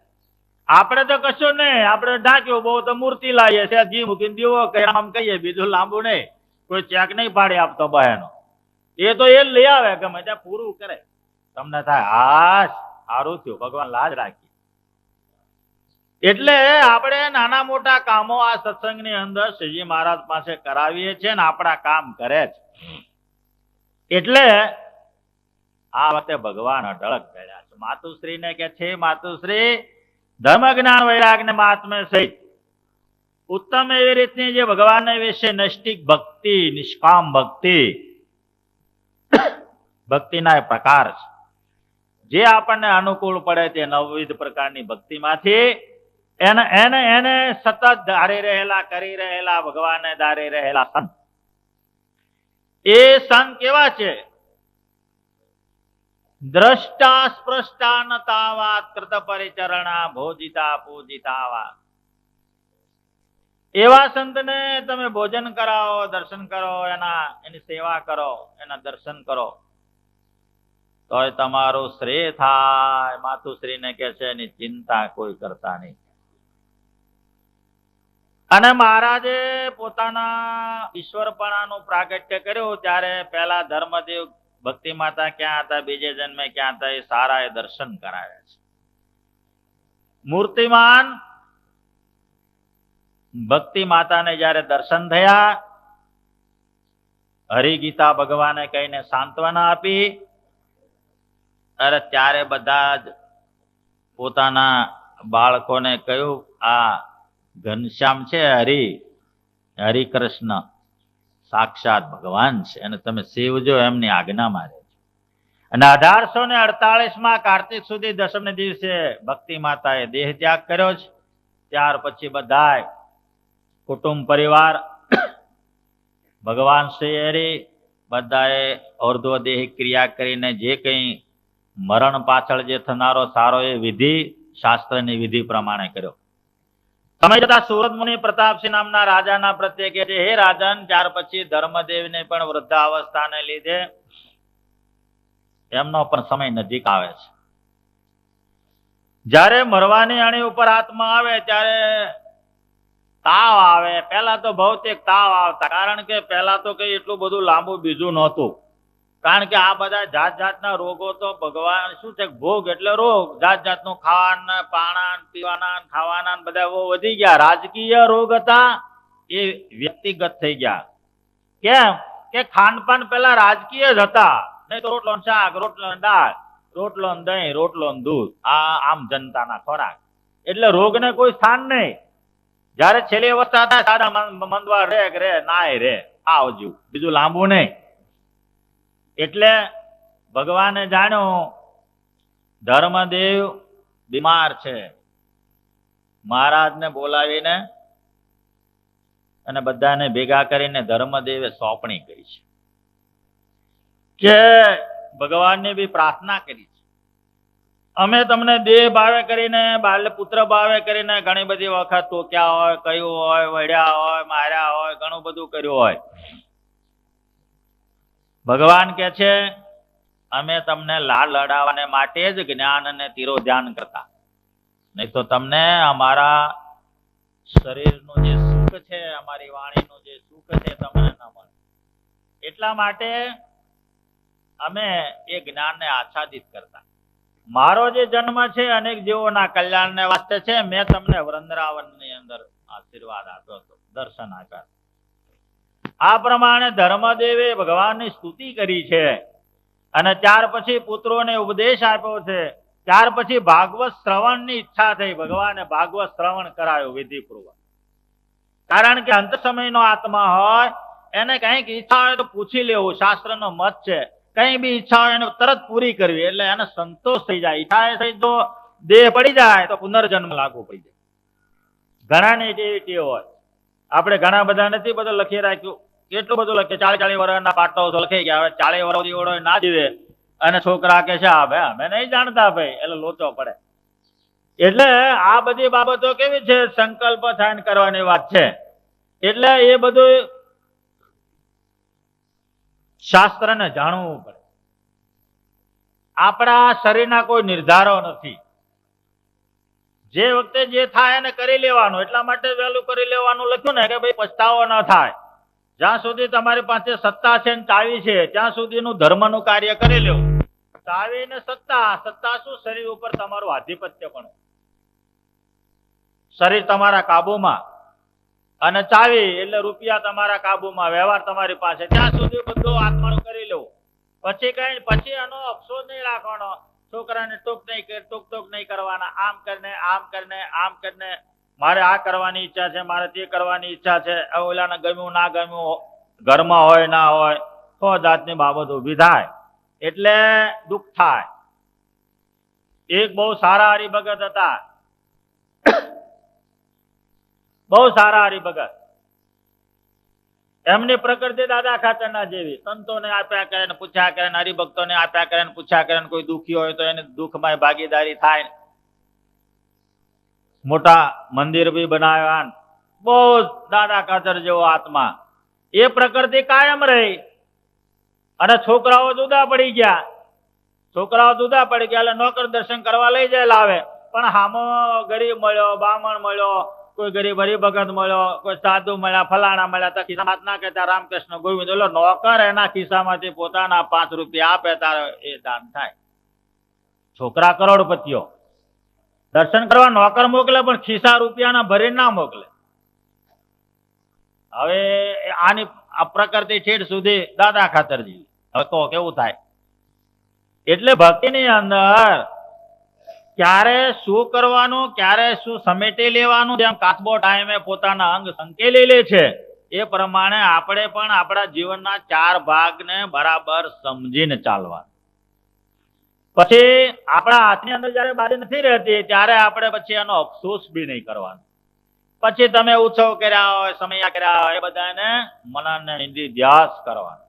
આપણે તો કશું નહીં, આપણે ઢાંક્યું બહુ તો મૂર્તિ લાવીએ છે, ઘી મૂકીને દીવો કહીએ, આમ કહીએ, બીજું લાંબુ નહીં. કોઈ ચેક નહીં પાડી આપતો બહેનો. એ તો એ લઈ આવે ગમે ત્યાં, પૂરું કરે. તમને થાય હાશ સારું થયું, ભગવાન લાજ રાખી. એટલે આપણે નાના મોટા કામો આ સત્સંગની અંદર શ્રીજી મહારાજ પાસે કરાવીએ છીએ ને આપણા કામ કરે છે. એટલે આ વખતે ભગવાન અઢળક કર્યા છે. માતુશ્રીને કે છે, માતુશ્રી ધર્મ જ્ઞાન વૈરાગ ને મહાત્મ્ય સહિત ઉત્તમ એવી રીતની જે ભગવાનને વિશે નૈષ્ટિક ભક્તિ, નિષ્કામ ભક્તિ, ભક્તિના પ્રકાર છે. જે આપણને અનુકૂળ પડે તે નવવિધ પ્રકારની ભક્તિમાંથી એને સતત ધારી રહેલા, કરી રહેલા, ભગવાનને ધારી રહેલા સંત. એ સંત કેવા છે? દ્રષ્ટા સ્પૃષ્ટા નતાવાત કૃત પરિચરણા ભોજિતા પૂજિતાવા. એવા સંતને તમે ભોજન કરાવો, દર્શન કરો, એની સેવા કરો, એના દર્શન કરો. તોય તમારું શ્રેય થાય. માતુશ્રીને કે છે એની ચિંતા કોઈ કરતા નહીં. અને મહારાજે પોતાના ઈશ્વરપણાનું પ્રાગટ્ય કર્યું ત્યારે પહેલા ધર્મદેવ ભક્તિ માતા ક્યાં હતા, બીજે જન્મે ક્યાં હતા, એ સારા એ દર્શન કરાવ્યા છે. મૂર્તિમાન ભક્તિ માતાને જયારે દર્શન થયા, હરિગીતા ભગવાને કહીને સાંત્વના આપી, અરે ત્યારે બધા જ પોતાના બાળકોને કહ્યું, આ ઘનશ્યામ છે હરિકૃષ્ણ સાક્ષાત ભગવાન છે અને તમે સેવજો, એમની આજ્ઞામાં રહેજો. અને 1848 કાર્તિક સુધી દસમને દિવસે ભક્તિ માતાએ દેહ ત્યાગ કર્યો છે. ત્યાર પછી બધા કુટુંબ પરિવાર ભગવાન શ્રી હરિ બધાએ અર્ધોદેહ ક્રિયા કરીને જે કંઈ મરણ પાછળ જે થનારો સારો એ વિધિ શાસ્ત્રની વિધિ પ્રમાણે કર્યો. સમય જતા સુરત મુનિ પ્રતાપસિંહ નામના રાજાના પ્રત્યે કે છે, હે રાજન, ત્યાર પછી ધર્મદેવને પણ વૃદ્ધાવસ્થાને લીધે એમનો પણ સમય નજીક આવે છે. જ્યારે મરવાની અણી ઉપર આત્મા આવે ત્યારે તાવ આવે. પહેલા તો ભૌતિક તાવ આવતા, કારણ કે પહેલા તો કઈ એટલું બધું લાંબુ બીજું નહોતું. કારણ કે આ બધા જાત જાતના રોગો તો ભગવાન શું છે, ભોગ એટલે રોગ. જાત જાતનું ખાવાના, પાણા, પીવાના, ખાવાના બધા બહુ વધી ગયા. રાજકીય રોગ હતા એ વ્યક્તિગત થઈ ગયા. કેમ કે ખાનપાન પેલા રાજકીય જ હતા. નહીં તો રોટલો શાક, રોટલો દાળ, રોટલો દહીં, રોટલો દૂધ, આ આમ જનતાના ખોરાક. એટલે રોગને કોઈ સ્થાન નહીં. જયારે છેલ્લી અવસ્થા થાય, સાદા મંદવા રે નાય રે આવજો, બીજું લાંબુ નહીં. એટલે ભગવાને જાણ્યું ધર્મદેવ બીમાર છે. મહારાજને બોલાવીને અને બધાને ભેગા કરીને ધર્મદેવે સોંપણી કરી છે કે ભગવાનને બી પ્રાર્થના કરી છે, અમે તમને દેહ ભાવે કરીને, બાળ પુત્ર ભાવે કરીને ઘણી બધી વખત ટોક્યા હોય, કહ્યું હોય, વળ્યા હોય, માર્યા હોય, ઘણું બધું કર્યું હોય. ભગવાન કે છે અમે તમને લાડ લડાવવાને માટે જ જ્ઞાન અને તીરો ધ્યાન કરતા, નહીં તો તમને અમારા શરીરનું જે સુખ છે, અમારી વાણીનું જે સુખ છે તમને ન મળે. એટલા માટે અમે એ જ્ઞાનને આચ્છાદિત કરતા. મારો જે જન્મ છે અનેક જીવોના કલ્યાણને વાસ્તે છે. મેં તમને વૃંદાવનની અંદર આશીર્વાદ આપ્યો હતો, દર્શન આપ્યા. આ પ્રમાણે ધર્મદેવે ભગવાનની સ્તુતિ કરી છે. અને ત્યાર પછી પુત્રોને ઉપદેશ આપ્યો છે. ત્યાર પછી ભાગવત શ્રવણની ઈચ્છા થઈ. ભગવાને ભાગવત શ્રવણ કરાયું વિધિપૂર્વક. કારણ કે અંત સમયનો આત્મા હોય એને કંઈક ઈચ્છા હોય તો પૂછી લેવું, શાસ્ત્રનો મત છે. કઈ બી ઈચ્છા હોય એને તરત પૂરી કરવી, એટલે એને સંતોષ થઈ જાય. ઈચ્છા થઈ જો દેહ પડી જાય તો પુનર્જન્મ લાગુ પડી જાય. ઘણાને એવી ટેવ હોય. આપણે ઘણા બધા નથી બધું લખી રાખ્યું, કેટલું બધું લખીએ, 40 વર્ષના પાટો લખાઈ ગયા. હવે 40 વર્ષ દીવડો ના જીવે અને છોકરા કે છે હા ભાઈ અમે નહીં જાણતા ભાઈ, એટલે લોચો પડે. એટલે આ બધી બાબતો કેવી છે, સંકલ્પ થઈને કરવાની વાત છે. એટલે એ બધું શાસ્ત્રને જાણવું પડે. આપણા શરીરના કોઈ નિર્ધારો નથી. જે વખતે જે થાય એને કરી લેવાનું. એટલા માટે વહેલું કરી લેવાનું લખ્યું ને કે ભાઈ પછતાવો ન થાય. જ્યાં સુધી તમારી પાસે સત્તા છે ને ચાવી છે ત્યાં સુધીનું ધર્મનું કાર્ય કરી લેવું. ચાવી ને સત્તા, સત્તા શું? શરીર ઉપર તમારું આધિપત્ય પણ, શરીર તમારા કાબુમાં, અને ચાવી એટલે રૂપિયા તમારા કાબુમાં, વ્યવહાર તમારી પાસે. ત્યાં સુધી બધું આત્માનું કરી લેવું. પછી એનો અફસોસ નહીં રાખવાનો. છોકરાને ટોક નહીં કરવાના. આમ કરીને મારે આ કરવાની ઈચ્છા છે, મારે તે કરવાની ઈચ્છા છે. ઓલાને ગમ્યું ના ગમ્યું, ઘરમાં હોય ના હોય, 100 જાતની બાબત ઊભી થાય એટલે દુઃખ થાય. એક બહુ સારા હરિભગત હતા, બહુ સારા હરિભગત. એમની પ્રકૃતિ દાદા ખાચરના જેવી. સંતોને આપ્યા કરે ને પૂછ્યા કરે, હરિભક્તોને આપ્યા કરે ને પૂછ્યા કરે. કોઈ દુઃખી હોય તો એને દુઃખમાં ભાગીદારી થાય. મોટા મંદિર બી બનાવ્યા. બહુ દાદા ખાચર જેવો આત્મા. એ પ્રકૃતિ કાયમ રહી. અને છોકરાઓ જુદા પડી ગયા. છોકરાઓ જુદા પડી ગયા એટલે નોકર દર્શન કરવા લઈ જાય લાવે, પણ હામો ગરીબ મળ્યો, બામણ મળ્યો, કોઈ ગરીબ હરિભગત મળ્યો, કોઈ સાધુ મળ્યા, ફલાણા મળ્યા, તો ખિસ્સામાં હાથ નાખે ત્યાં રામકૃષ્ણ ગોવિંદ, એટલે નોકર એના ખિસ્સામાંથી પોતાના 5 રૂપિયા આપે તારે એ દાન થાય. છોકરા કરોડપતિઓ દર્શન કરવા નોકર મોકલે, પણ ખિસ્સા રૂપિયાના ભરીને ના મોકલે. હવે આની આ પ્રકૃતિ ઠેઠ સુધી દાદા ખાતરજી. હવે તો કેવું થાય? એટલે ભક્તિની અંદર ક્યારે શું કરવાનું, ક્યારે શું સમેટી લેવાનું, જેમ કાચબો ટાઈમે પોતાના અંગ સંકેલી લે છે, એ પ્રમાણે આપણે પણ આપણા જીવનના 4 ભાગને બરાબર સમજીને ચાલવાનું. પછી આપણા હાથની અંદર જયારે બારી નથી રહેતી ત્યારે આપણે પછી એનો અફસોસ બી નહીં કરવાનો. પછી તમે ઉત્સવ કર્યા હોય, સમય કર્યા હોય, એ બધાને મનને નિધિધ્યાસ કરવાનો.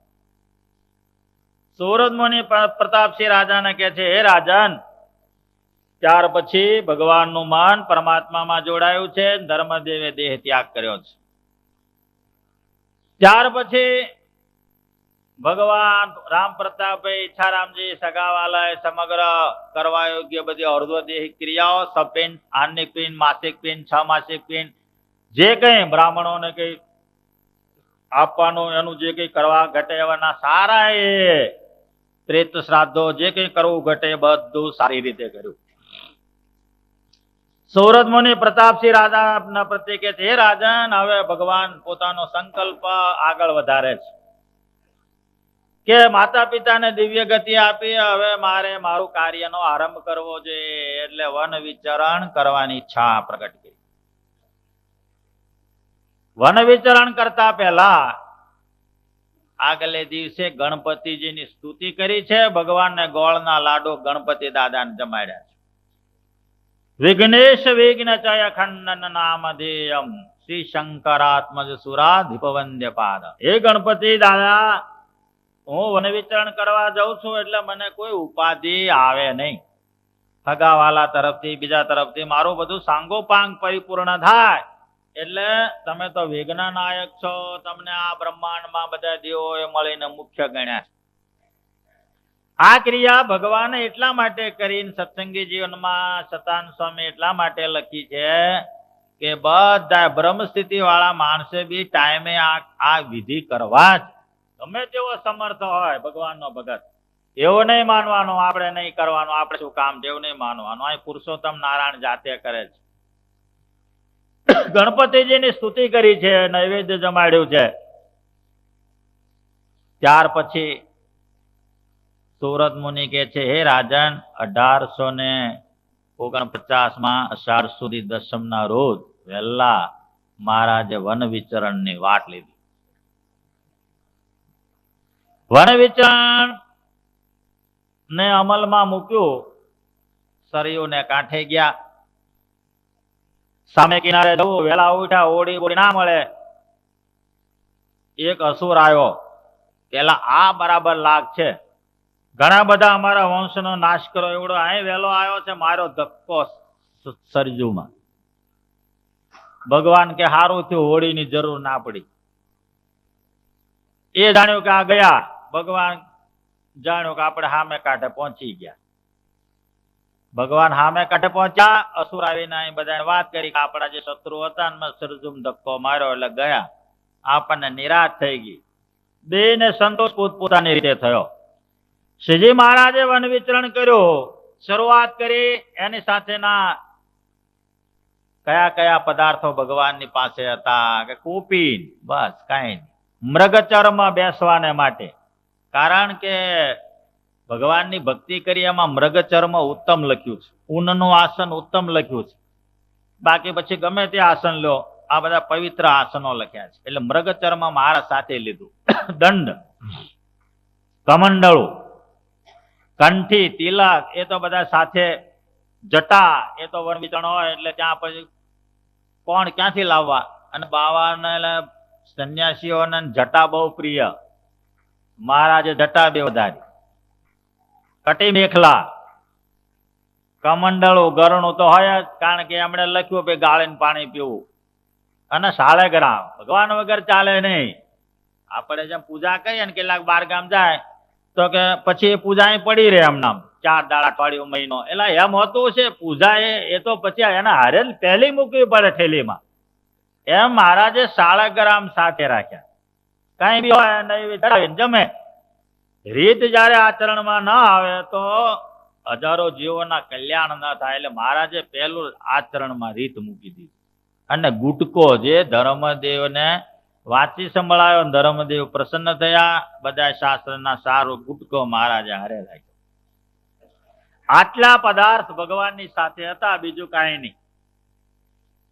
સુરત મુનિ પ્રતાપસિંહ રાજાને કહે છે, હે રાજન, ત્યાર પછી ભગવાનનું મન પરમાત્મામાં જોડાયું છે, ધર્મદેવે દેહ ત્યાગ કર્યો છે. ત્યાર પછી ભગવાન રામ પ્રતાપભાઈ ઈચ્છારામજી સગાવાલય સમગ્ર કરવા યોગ્ય બધી અર્ધદેહિક ક્રિયાઓ, સપિંડ, આન્નિક પિંડ, માસિક પિંડ, 6 માસિક પિંડ, જે કઈ બ્રાહ્મણોને કઈ આપવાનું એનું જે કઈ કરવા ઘટે એવાના સારા એ પ્રેત શ્રાદ્ધો જે કઈ કરવું ઘટે બધું સારી રીતે કર્યું. સુરત મુનિ પ્રતાપસિંહ રાજા પ્રત્યે કે છે, હે રાજન, હવે ભગવાન પોતાનો સંકલ્પ આગળ વધારે છે કે માતા પિતાને દિવ્ય ગતિ આપી, હવે મારે મારું કાર્યનો આરંભ કરવો જોઈએ. એટલે વન વિચરણ કરવાની ઈચ્છા પ્રગટ કરી. વન વિચરણ કરતા પહેલા આગલે દિવસે ગણપતિજીની સ્તુતિ કરી છે. ભગવાનને ગોળના લાડુ ગણપતિ દાદાને જમાડ્યા છે. વિઘ્નેશ વિઘ્ન ચય ખંડન નામધેયમ શ્રી શંકરાત્મજ સુરાધિપવંદ્ય પાદ. હે ગણપતિ દાદા, હું વન વિચરણ કરવા જાઉં છું એટલે મને કોઈ ઉપાધિ આવે નહીં. સગાવાલા તરફથી, બીજા તરફથી મારું બધું સાંગોપાંગ પરિપૂર્ણ થાય. એટલે તમે તો વિઘ્ન નાયક છો, તમને આ બ્રહ્માંડમાં બધા દેવોએ મળીને મુખ્ય ગણ્યા છે. આ ક્રિયા ભગવાને એટલા માટે કરીને સત્સંગી જીવનમાં સતાન સ્વામી એટલા માટે લખી છે કે બધા બ્રહ્મ સ્થિતિ વાળા માણસે બી ટાઈમે આ વિધિ કરવા જ, ગમે તેવો સમર્થ હોય ભગવાનનો ભગત, એવું નહીં માનવાનું આપણે નહીં કરવાનું, આપણે શું કામ છે એવું નહીં માનવાનું. આ પુરુષોત્તમ નારાયણ જાતે કરે છે. ગણપતિજીની સ્તુતિ કરી છે, નૈવેદ્ય જમાડ્યું છે. ત્યાર પછી સુરત મુનિ કે છે, હે રાજન, 1849 અષાઢ સુધી દસમના રોજ વહેલા મહારાજે વન વિચરણની વાટ લીધી. વન વિચરણ ને અમલમાં મૂક્યું. સરયુને કાંઠે ગયા. સામે કિનારે જવું, વેલા ઉઠ્યા, ઓડી બોડી ના મળે. એક અસુર આવ્યો. પેલા આ બરાબર લાગ છે, ઘણા બધા અમારા વંશનો નાશ કરો એવડો અહીં વહેલો આવ્યો છે, મારો ધક્કો સરજુમાં. ભગવાન કે હારું થયું હોળીની જરૂર ના પડી. એ જાણ્યું કે આ ગયા. ભગવાન જાણ્યું કે આપણે સામે કાંઠે પહોંચી ગયા. ભગવાન સામે કાંઠે પહોંચ્યા. અસુર આવીને અહીં બધાને વાત કરી કે આપણા જે શત્રુ હતા ને સરજુમ ધક્કો માર્યો એટલે ગયા. આપણને નિરાશ થઈ ગઈ. બેને સંતોષ પોતપોતાની રીતે થયો. શ્રીજી મહારાજે વન વિચરણ કર્યું, શરૂઆત કરી. એની સાથેના કયા કયા પદાર્થો ભગવાનની પાસે હતા કે કુપીન, બસ કઈ નહીં. મૃગચર્મ બેસવાને માટે, કારણ કે ભગવાનની ભક્તિ કરી એમાં મૃગચર્મ ઉત્તમ લખ્યું છે, ઊનનું આસન ઉત્તમ લખ્યું છે. બાકી પછી ગમે તે આસન લો, આ બધા પવિત્ર આસનો લખ્યા છે. એટલે મૃગચર્મ મારા સાથે લીધું. દંડ, કમંડળું, કંઠી, તિલક, એ તો બધા સાથે. જટા, એ તો વન વિચરણ હોય એટલે ત્યાં પછી કોણ ક્યાંથી લાવવા. અને બાવાને સંન્યાસીઓને જટા બહુ પ્રિય. મહારાજે જટા બે વધારી. કટી મેખલા, કમંડળું, ગરણું તો હોય જ, કારણ કે એમણે લખ્યું કે ગાળીને પાણી પીવું. અને શાળેગ્રામ, ભગવાન વગર ચાલે નહીં. આપણે જેમ પૂજા કરીએ ને કેટલાક બાર ગામ જાય તો કે પછી પૂજા અહીં પડી રહે એમ નામ, 4 દાડા અઠવાડિયું મહિનો, એટલે એમ હોતું છે પૂજા એ તો પછી એના હારે પહેલી મૂકવી પડે થેલીમાં. એમ મહારાજે શાળગ્રામ સાથે રાખ્યા, કઈ બી હોય નહીં ચડાવીને જમે. રીત જયારે આચરણમાં ન આવે તો હજારો જીવોના કલ્યાણ ન થાય, એટલે મહારાજે પહેલું આચરણમાં રીત મૂકી દીધી. અને ગુટકો જે ધર્મદેવને વાંચી સંભળાયો, ધર્મદેવ પ્રસન્ન થયા, બધા શાસ્ત્રના સારો ગુટકો મહારાજે હારે રાખ્યો. આટલા પદાર્થ ભગવાનની સાથે હતા, બીજું કાંઈ નહીં.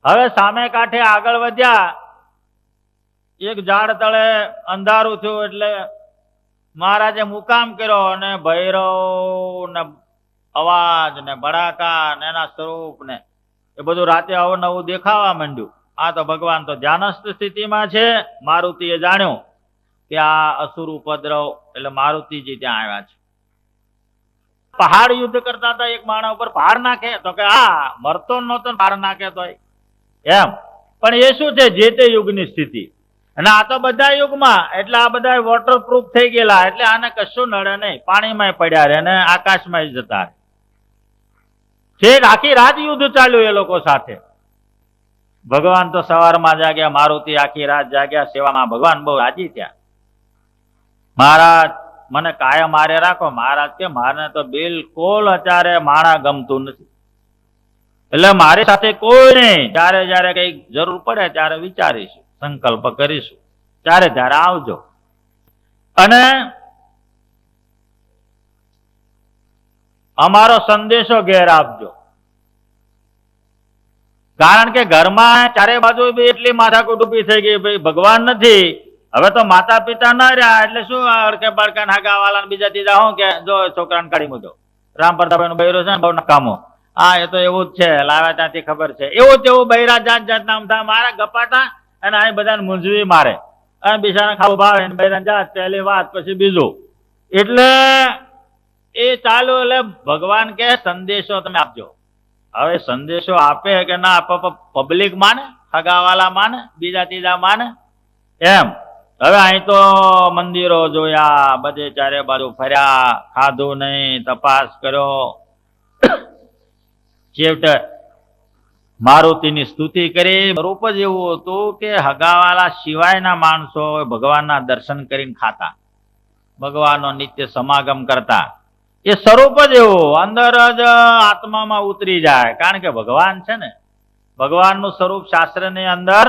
હવે સામે કાંઠે આગળ વધ્યા, એક ઝાડ તળે અંધારું થયું એટલે મહારાજે મુકામ કર્યો, અને ભૈરવ ને અવાજ ને ભડાકા ને એના સ્વરૂપ ને એ બધું રાતે અવનવું દેખાવા માંડ્યું. આ તો ભગવાન તો ધ્યાનસ્થ સ્થિતિમાં છે. મારુતિએ જાણ્યું કે આ અસુર ઉપદ્રવ, એટલે મારુતિજી ત્યાં આવ્યા છે. પહાડ યુદ્ધ કરતા હતા, એક માણસ ઉપર પહાડ નાખે તો કે આ મરતો નહોતો, પહાડ નાખે તો એમ. પણ એ શું છે, જે તે યુગની સ્થિતિ. અને આ તો બધા યુગમાં, એટલે આ બધા વોટરપ્રૂફ થઈ ગયેલા, એટલે આને કશું નડે નહીં, પાણીમાં પડ્યા રહે ને આકાશમાં જતા રહે. આખી રાત યુદ્ધ ચાલ્યું એ લોકો સાથે. ભગવાન તો સવારમાં જાગ્યા, મારુતિ આખી રાત જાગ્યા સેવામાં. ભગવાન બહુ રાજી થયા. મહારાજ મને કાયમ મારે રાખો. મહારાજ કે મારે તો બિલકુલ અત્યારે માણા ગમતું નથી, એટલે મારી સાથે કોઈ નહીં. જ્યારે જ્યારે કઈ જરૂર પડે ત્યારે વિચારીશું, સંકલ્પ કરીશું, ત્યારે ત્યારે આવજો. અને અમારો સંદેશો ઘેર આપજો. કારણ કે ઘરમાં ચારે બાજુ એટલી માથાકૂટ ઊભી થઈ ગઈ, ભાઈ ભગવાન નથી, હવે તો માતા પિતા ના રહ્યા, એટલે શું અડકે બડકા હાગા વાળા બીજા ત્રીજા હું કે જો છોકરાને કાઢી મૂકો. રામ પ્રતાપ નું બૈરો છે ને બહુ નકામો. હા, એ તો એવું જ છે, લાવ્યા ત્યાંથી ખબર છે. એવું તેવું બૈરા જાત જાત નામ થાય મારા ગપાટા, અને અહીં બધાને મૂંઝવી મારે, અને બિચારા ખાવું ભાવે, બૈરા જાત પહેલી વાત પછી બીજું. એટલે એ ચાલુ. એટલે ભગવાન કે સંદેશો તમે આપજો. હવે સંદેશો આપે કે ના આપે, પબ્લિક માને, હગાવાલા માને, બીજા ત્રીજા માને એમ. હવે અહીં તો મંદિરો જોયા, બધે ચારે બાજુ ફર્યા, ખાધું નહીં, તપાસ કર્યો, છેવટે મારુતિની સ્તુતિ કરી. રૂપ જ એવું હતું કે હગાવાલા સિવાયના માણસો ભગવાનના દર્શન કરીને ખાતા, ભગવાનનો નિત્ય સમાગમ કરતા. એ સ્વરૂપ જ એવું અંદર જ આત્મામાં ઉતરી જાય. કારણ કે ભગવાન છે ને, ભગવાનનું સ્વરૂપ શાસ્ત્રની અંદર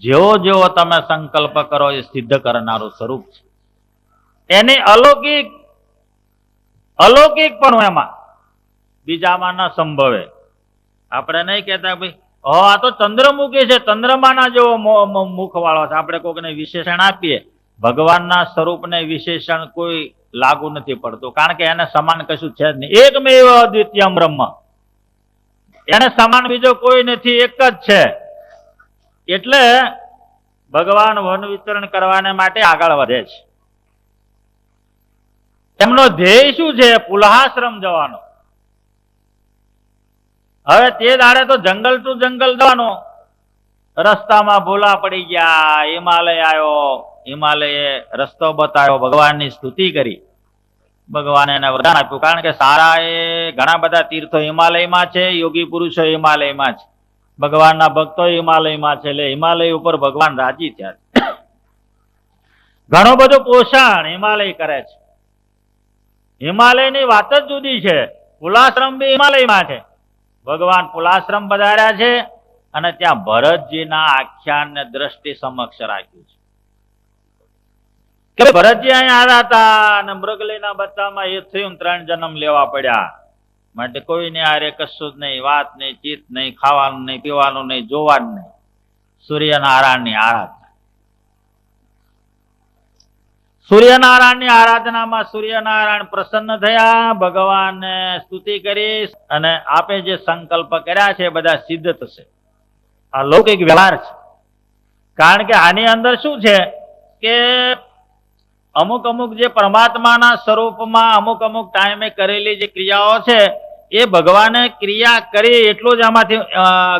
જેવો જેવો તમે સંકલ્પ કરો એ સિદ્ધ કરનારું સ્વરૂપ છે. એની અલૌકિક પણ એમાં બીજામાં ન સંભવે. આપણે નહીં કહેતા ભાઈ આ તો ચંદ્રમુખી છે, ચંદ્રમાના જેવો મુખ વાળો છે. આપણે કોઈને વિશેષણ આપીએ, ભગવાનના સ્વરૂપને વિશેષણ કોઈ લાગુ નથી પડતું, કારણ કે એને સમાન કશું છે જ નહીં. એકમેવ અદ્વિતીયમ બ્રહ્મ, એને સમાન બીજો કોઈ નથી, એક જ છે. એટલે ભગવાન વન વિતરણ કરવાને માટે આગળ વધે છે. એમનો ધ્યેય શું છે? પુલહાશ્રમ જવાનો. હવે તે દાડે તો જંગલ ટુ જંગલ જવાનો, રસ્તામાં ભૂલા પડી ગયા, હિમાલય આવ્યો, હિમાલયે રસ્તો બતાવ્યો, ભગવાનની સ્તુતિ કરી, ભગવાને એને વરદાન આપ્યું. કારણ કે સારા એ ઘણા બધા તીર્થો હિમાલયમાં છે, યોગી પુરુષો હિમાલયમાં છે, ભગવાનના ભક્તો હિમાલયમાં છે. એટલે હિમાલય ઉપર ભગવાન રાજી થયા. ઘણું બધું પોષણ હિમાલય કરે છે. હિમાલયની વાત જ જુદી છે. પુલાશ્રમ બી હિમાલયમાં છે. ભગવાન પુલાશ્રમ પધાર્યા છે, અને ત્યાં ભરતજીના આખ્યાનને દ્રષ્ટિ સમક્ષ રાખ્યું છે કે ભરતજી અહીંયા આવ્યા હતા, અને મૃગલીના બચ્ચામાં એ થયું, 3 જન્મ લેવા પડ્યા. માટે કોઈને આરે કશું જ નહીં, વાત નહીં, ચિત્ત નહીં, ખાવાનું નહીં, પીવાનું નહીં, જોવાનું નહીં. સૂર્યનારાયણની આરાધના. સૂર્યનારાયણની આરાધનામાં સૂર્યનારાયણ પ્રસન્ન થયા, ભગવાનને સ્તુતિ કરી, અને આપે જે સંકલ્પ કર્યા છે બધા સિદ્ધ થશે. આ લૌકિક વ્યવહાર છે. કારણ કે આની અંદર શું છે કે અમુક અમુક જે પરમાત્માના સ્વરૂપમાં અમુક અમુક ટાઈમે કરેલી જે ક્રિયાઓ છે, એ ભગવાને ક્રિયા કરી એટલું જ એમાંથી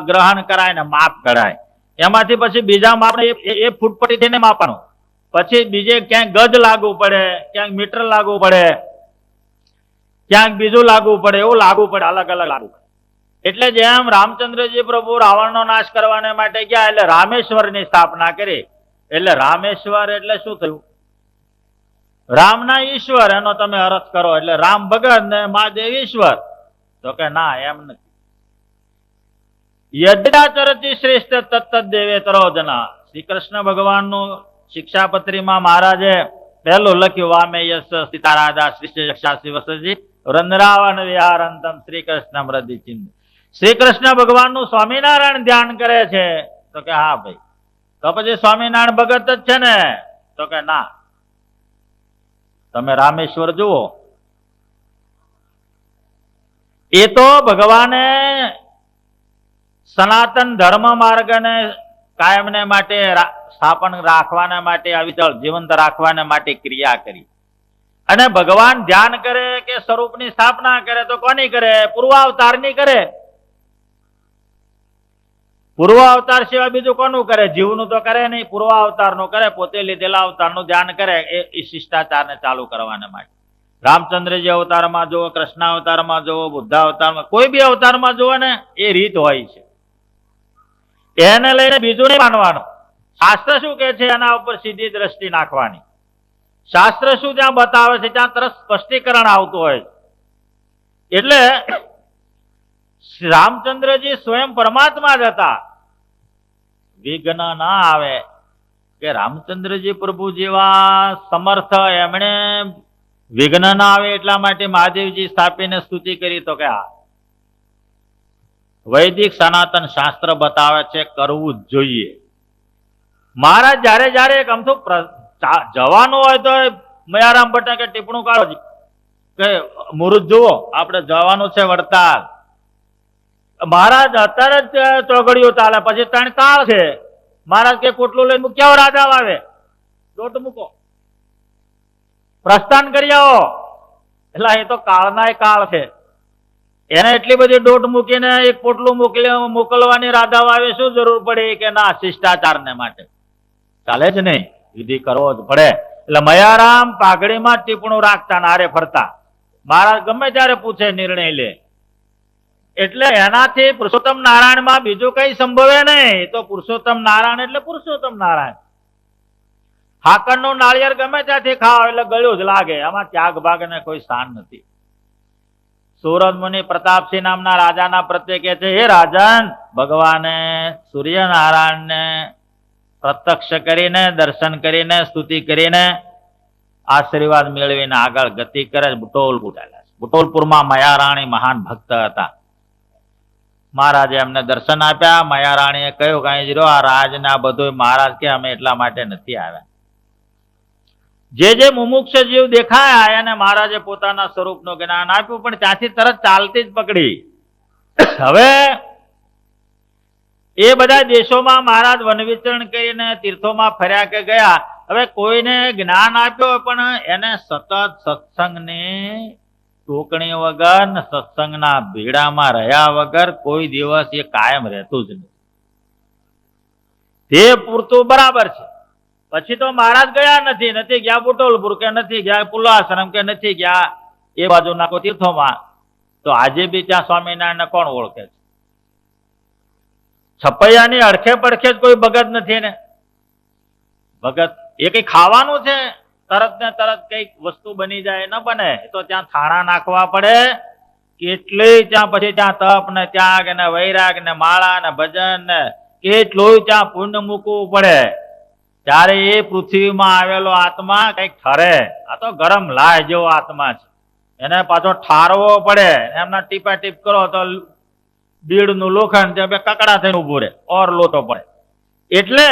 ગ્રહણ કરાય ને માપ કરાય. એમાંથી પછી બીજા માપ એ ફૂટપટ્ટી થઈને માપવાનું. પછી બીજે ક્યાંક ગજ લાગુ પડે, ક્યાંક મીટર લાગુ પડે, ક્યાંક બીજું લાગુ પડે, એવું લાગુ પડે, અલગ અલગ લાગુ પડે. એટલે જેમ રામચંદ્રજી પ્રભુ રાવણનો નાશ કરવાને માટે ગયા, એટલે રામેશ્વરની સ્થાપના કરી. એટલે રામેશ્વર એટલે શું થયું? રામના ઈશ્વર, એનો તમે અર્થ કરો. એટલે રામ ભગત ને મહાદેવ ઈશ્વર. તો કે ના, એમ નથી. યદ્યાચરતિ શ્રેષ્ઠ તત્ત દેવેતરો જના. શ્રી કૃષ્ણ ભગવાનનું શિક્ષાપત્રીમાં મહારાજે પહેલું લખ્યું, વામેયસ સીતારાધા શ્રી યક્ષાસી વસજી વૃંદાવન વિહારંતમ શ્રી કૃષ્ણ મૃદિ ચિંત. શ્રી કૃષ્ણ ભગવાનનું સ્વામિનારાયણ ધ્યાન કરે છે. તો કે હા ભાઈ, તો પછી સ્વામિનારાયણ ભગત જ છે ને? તો કે ના, તમે રામેશ્વર જુઓ. એ તો ભગવાને સનાતન ધર્મ માર્ગને કાયમને માટે સ્થાપન રાખવાના માટે, અવિચળ જીવંત રાખવાના માટે ક્રિયા કરી. અને ભગવાન ધ્યાન કરે કે સ્વરૂપની સ્થાપના કરે તો કોની કરે? પૂર્વાવતારની કરે. પૂર્વ અવતાર સિવાય બીજું કોનું કરે? જીવનું તો કરે નહીં, પૂર્વ અવતારનું કરે. પોતે લીધેલા અવતારનું ધ્યાન કરે એ શિષ્ટાચારને ચાલુ કરવાના માટે. રામચંદ્રજી અવતારમાં જુઓ, કૃષ્ણ અવતારમાં જુઓ, બુદ્ધ અવતારમાં, કોઈ બી અવતારમાં જુઓ ને, એ રીત હોય છે. એને લઈને બીજું નહીં માનવાનું. શાસ્ત્ર શું કે છે એના ઉપર સીધી દ્રષ્ટિ નાખવાની. શાસ્ત્ર શું જ્યાં બતાવે છે ત્યાં તરત સ્પષ્ટીકરણ આવતું હોય. એટલે રામચંદ્રજી સ્વયં પરમાત્મા જ હતા. વિઘ્ન ના આવે કે રામચંદ્રજી પ્રભુ જેવા સમર્થ, એમણે વિઘ્ન ના આવે એટલા માટે મહાદેવજી સ્થાપીને સ્તુતિ કરી. તો કે હા, વૈદિક સનાતન શાસ્ત્ર બતાવે છે કરવું જ જોઈએ. મહારાજ જયારે જયારે એક અમથું જવાનું હોય તો મયારામ ભટ્ટ કે ટીપણું કાઢો કે મુહૂર્ત જુઓ, આપણે જવાનું છે વડતાલ. મહારાજ અત્યારે જ ચોગડિયું ચાલે, પછી 3 કાળ છે. મહારાજ કે પોટલું લઈને મૂક્યા રાજા આવે, દોટ મૂકો, પ્રસ્થાન કરી આવો. એટલે એ તો કાળના કાળ છે. એને એટલી બધી દોટ મૂકીને એક પોટલું મોકલવાની રાધાઓ આવે શું જરૂર પડી? કે ના, શિષ્ટાચારને માટે ચાલે જ નહીં, વિધિ કરવો જ પડે. એટલે મયારામ પાઘડીમાં ટીપણું રાખતા ને હારે ફરતા. મહારાજ ગમે ત્યારે પૂછે, નિર્ણય લે. એટલે એનાથી પુરુષોત્તમ નારાયણમાં બીજું કઈ સંભવે નહીં. તો પુરુષોત્તમ નારાયણ એટલે પુરુષોત્તમ નારાયણ. હાકરનું નાળિયેર ગમે ત્યાંથી ખાવ એટલે ગળ્યું જ લાગે, આમાં ત્યાગ ભાગને કોઈ સ્થાન નથી. સુરત મુનિ પ્રતાપસિંહ નામના રાજાના પ્રત્યે કહે છે, હે રાજન, ભગવાને સૂર્યનારાયણને પ્રત્યક્ષ કરીને, દર્શન કરીને, સ્તુતિ કરીને આશીર્વાદ મેળવીને આગળ ગતિ કરે. બુટોલપુર ચાલ્યા છે. બુટોલપુરમાં મયારાણી મહાન ભક્ત હતા. મહારાજે એમને દર્શન આપ્યા. મયારાણીએ કહ્યું, કઈ જ આ રાજને આ બધું મહારાજ કે અમે એટલા માટે નથી આવ્યા. જે મુમુક્ષ જીવ દેખાયા એને મહારાજે પોતાના સ્વરૂપનું જ્ઞાન આપ્યું, પણ ત્યાંથી તરત ચાલતી જ પકડી. હવે એ બધા દેશોમાં મહારાજ વનવિચરણ કરીને તીર્થોમાં ફર્યા કે ગયા. હવે કોઈને જ્ઞાન આપ્યો પણ એને સતત સત્સંગની ટોકણી વગર, સત્સંગના ભીડામાં રહ્યા વગર કોઈ દિવસ એ કાયમ રહેતું જ નથી. તે પૂરતું બરાબર છે. પછી તો મહારાજ ગયા નથી ગયા બુટોલપુર, કે નથી ગયા પુલાશ્રમ, કે નથી ગયા એ બાજુના કોઈ તીર્થોમાં. તો આજે બી ત્યાં સ્વામિનારાયણને કોણ ઓળખે છે? છપૈયાની અડખે પડખે જ કોઈ ભગત નથી ને. ભગત એ કઈ ખાવાનું છે, તરત ને તરત કઈક વસ્તુ બની જાય, ન બને. તો ત્યાં થાણા નાખવા પડે. કેટલી ત્યાં પછી ત્યાં તપ ને ત્યાગ ને વૈરાગ ને માળા ને ભજન ને કેટલું ત્યાં પુણ્ય મૂકવું પડે. ત્યારે એ પૃથ્વીમાં આવેલો આત્મા કઈક ઠરે. આ તો ગરમ લાય જેવો આત્મા છે, એને પાછો ઠારવો પડે. એમના ટીપા ટીપ કરો તો બીડનું લોખંડ ત્યાં કકડા થઈને ઉભું રહે, ઓર લોટો પડે. એટલે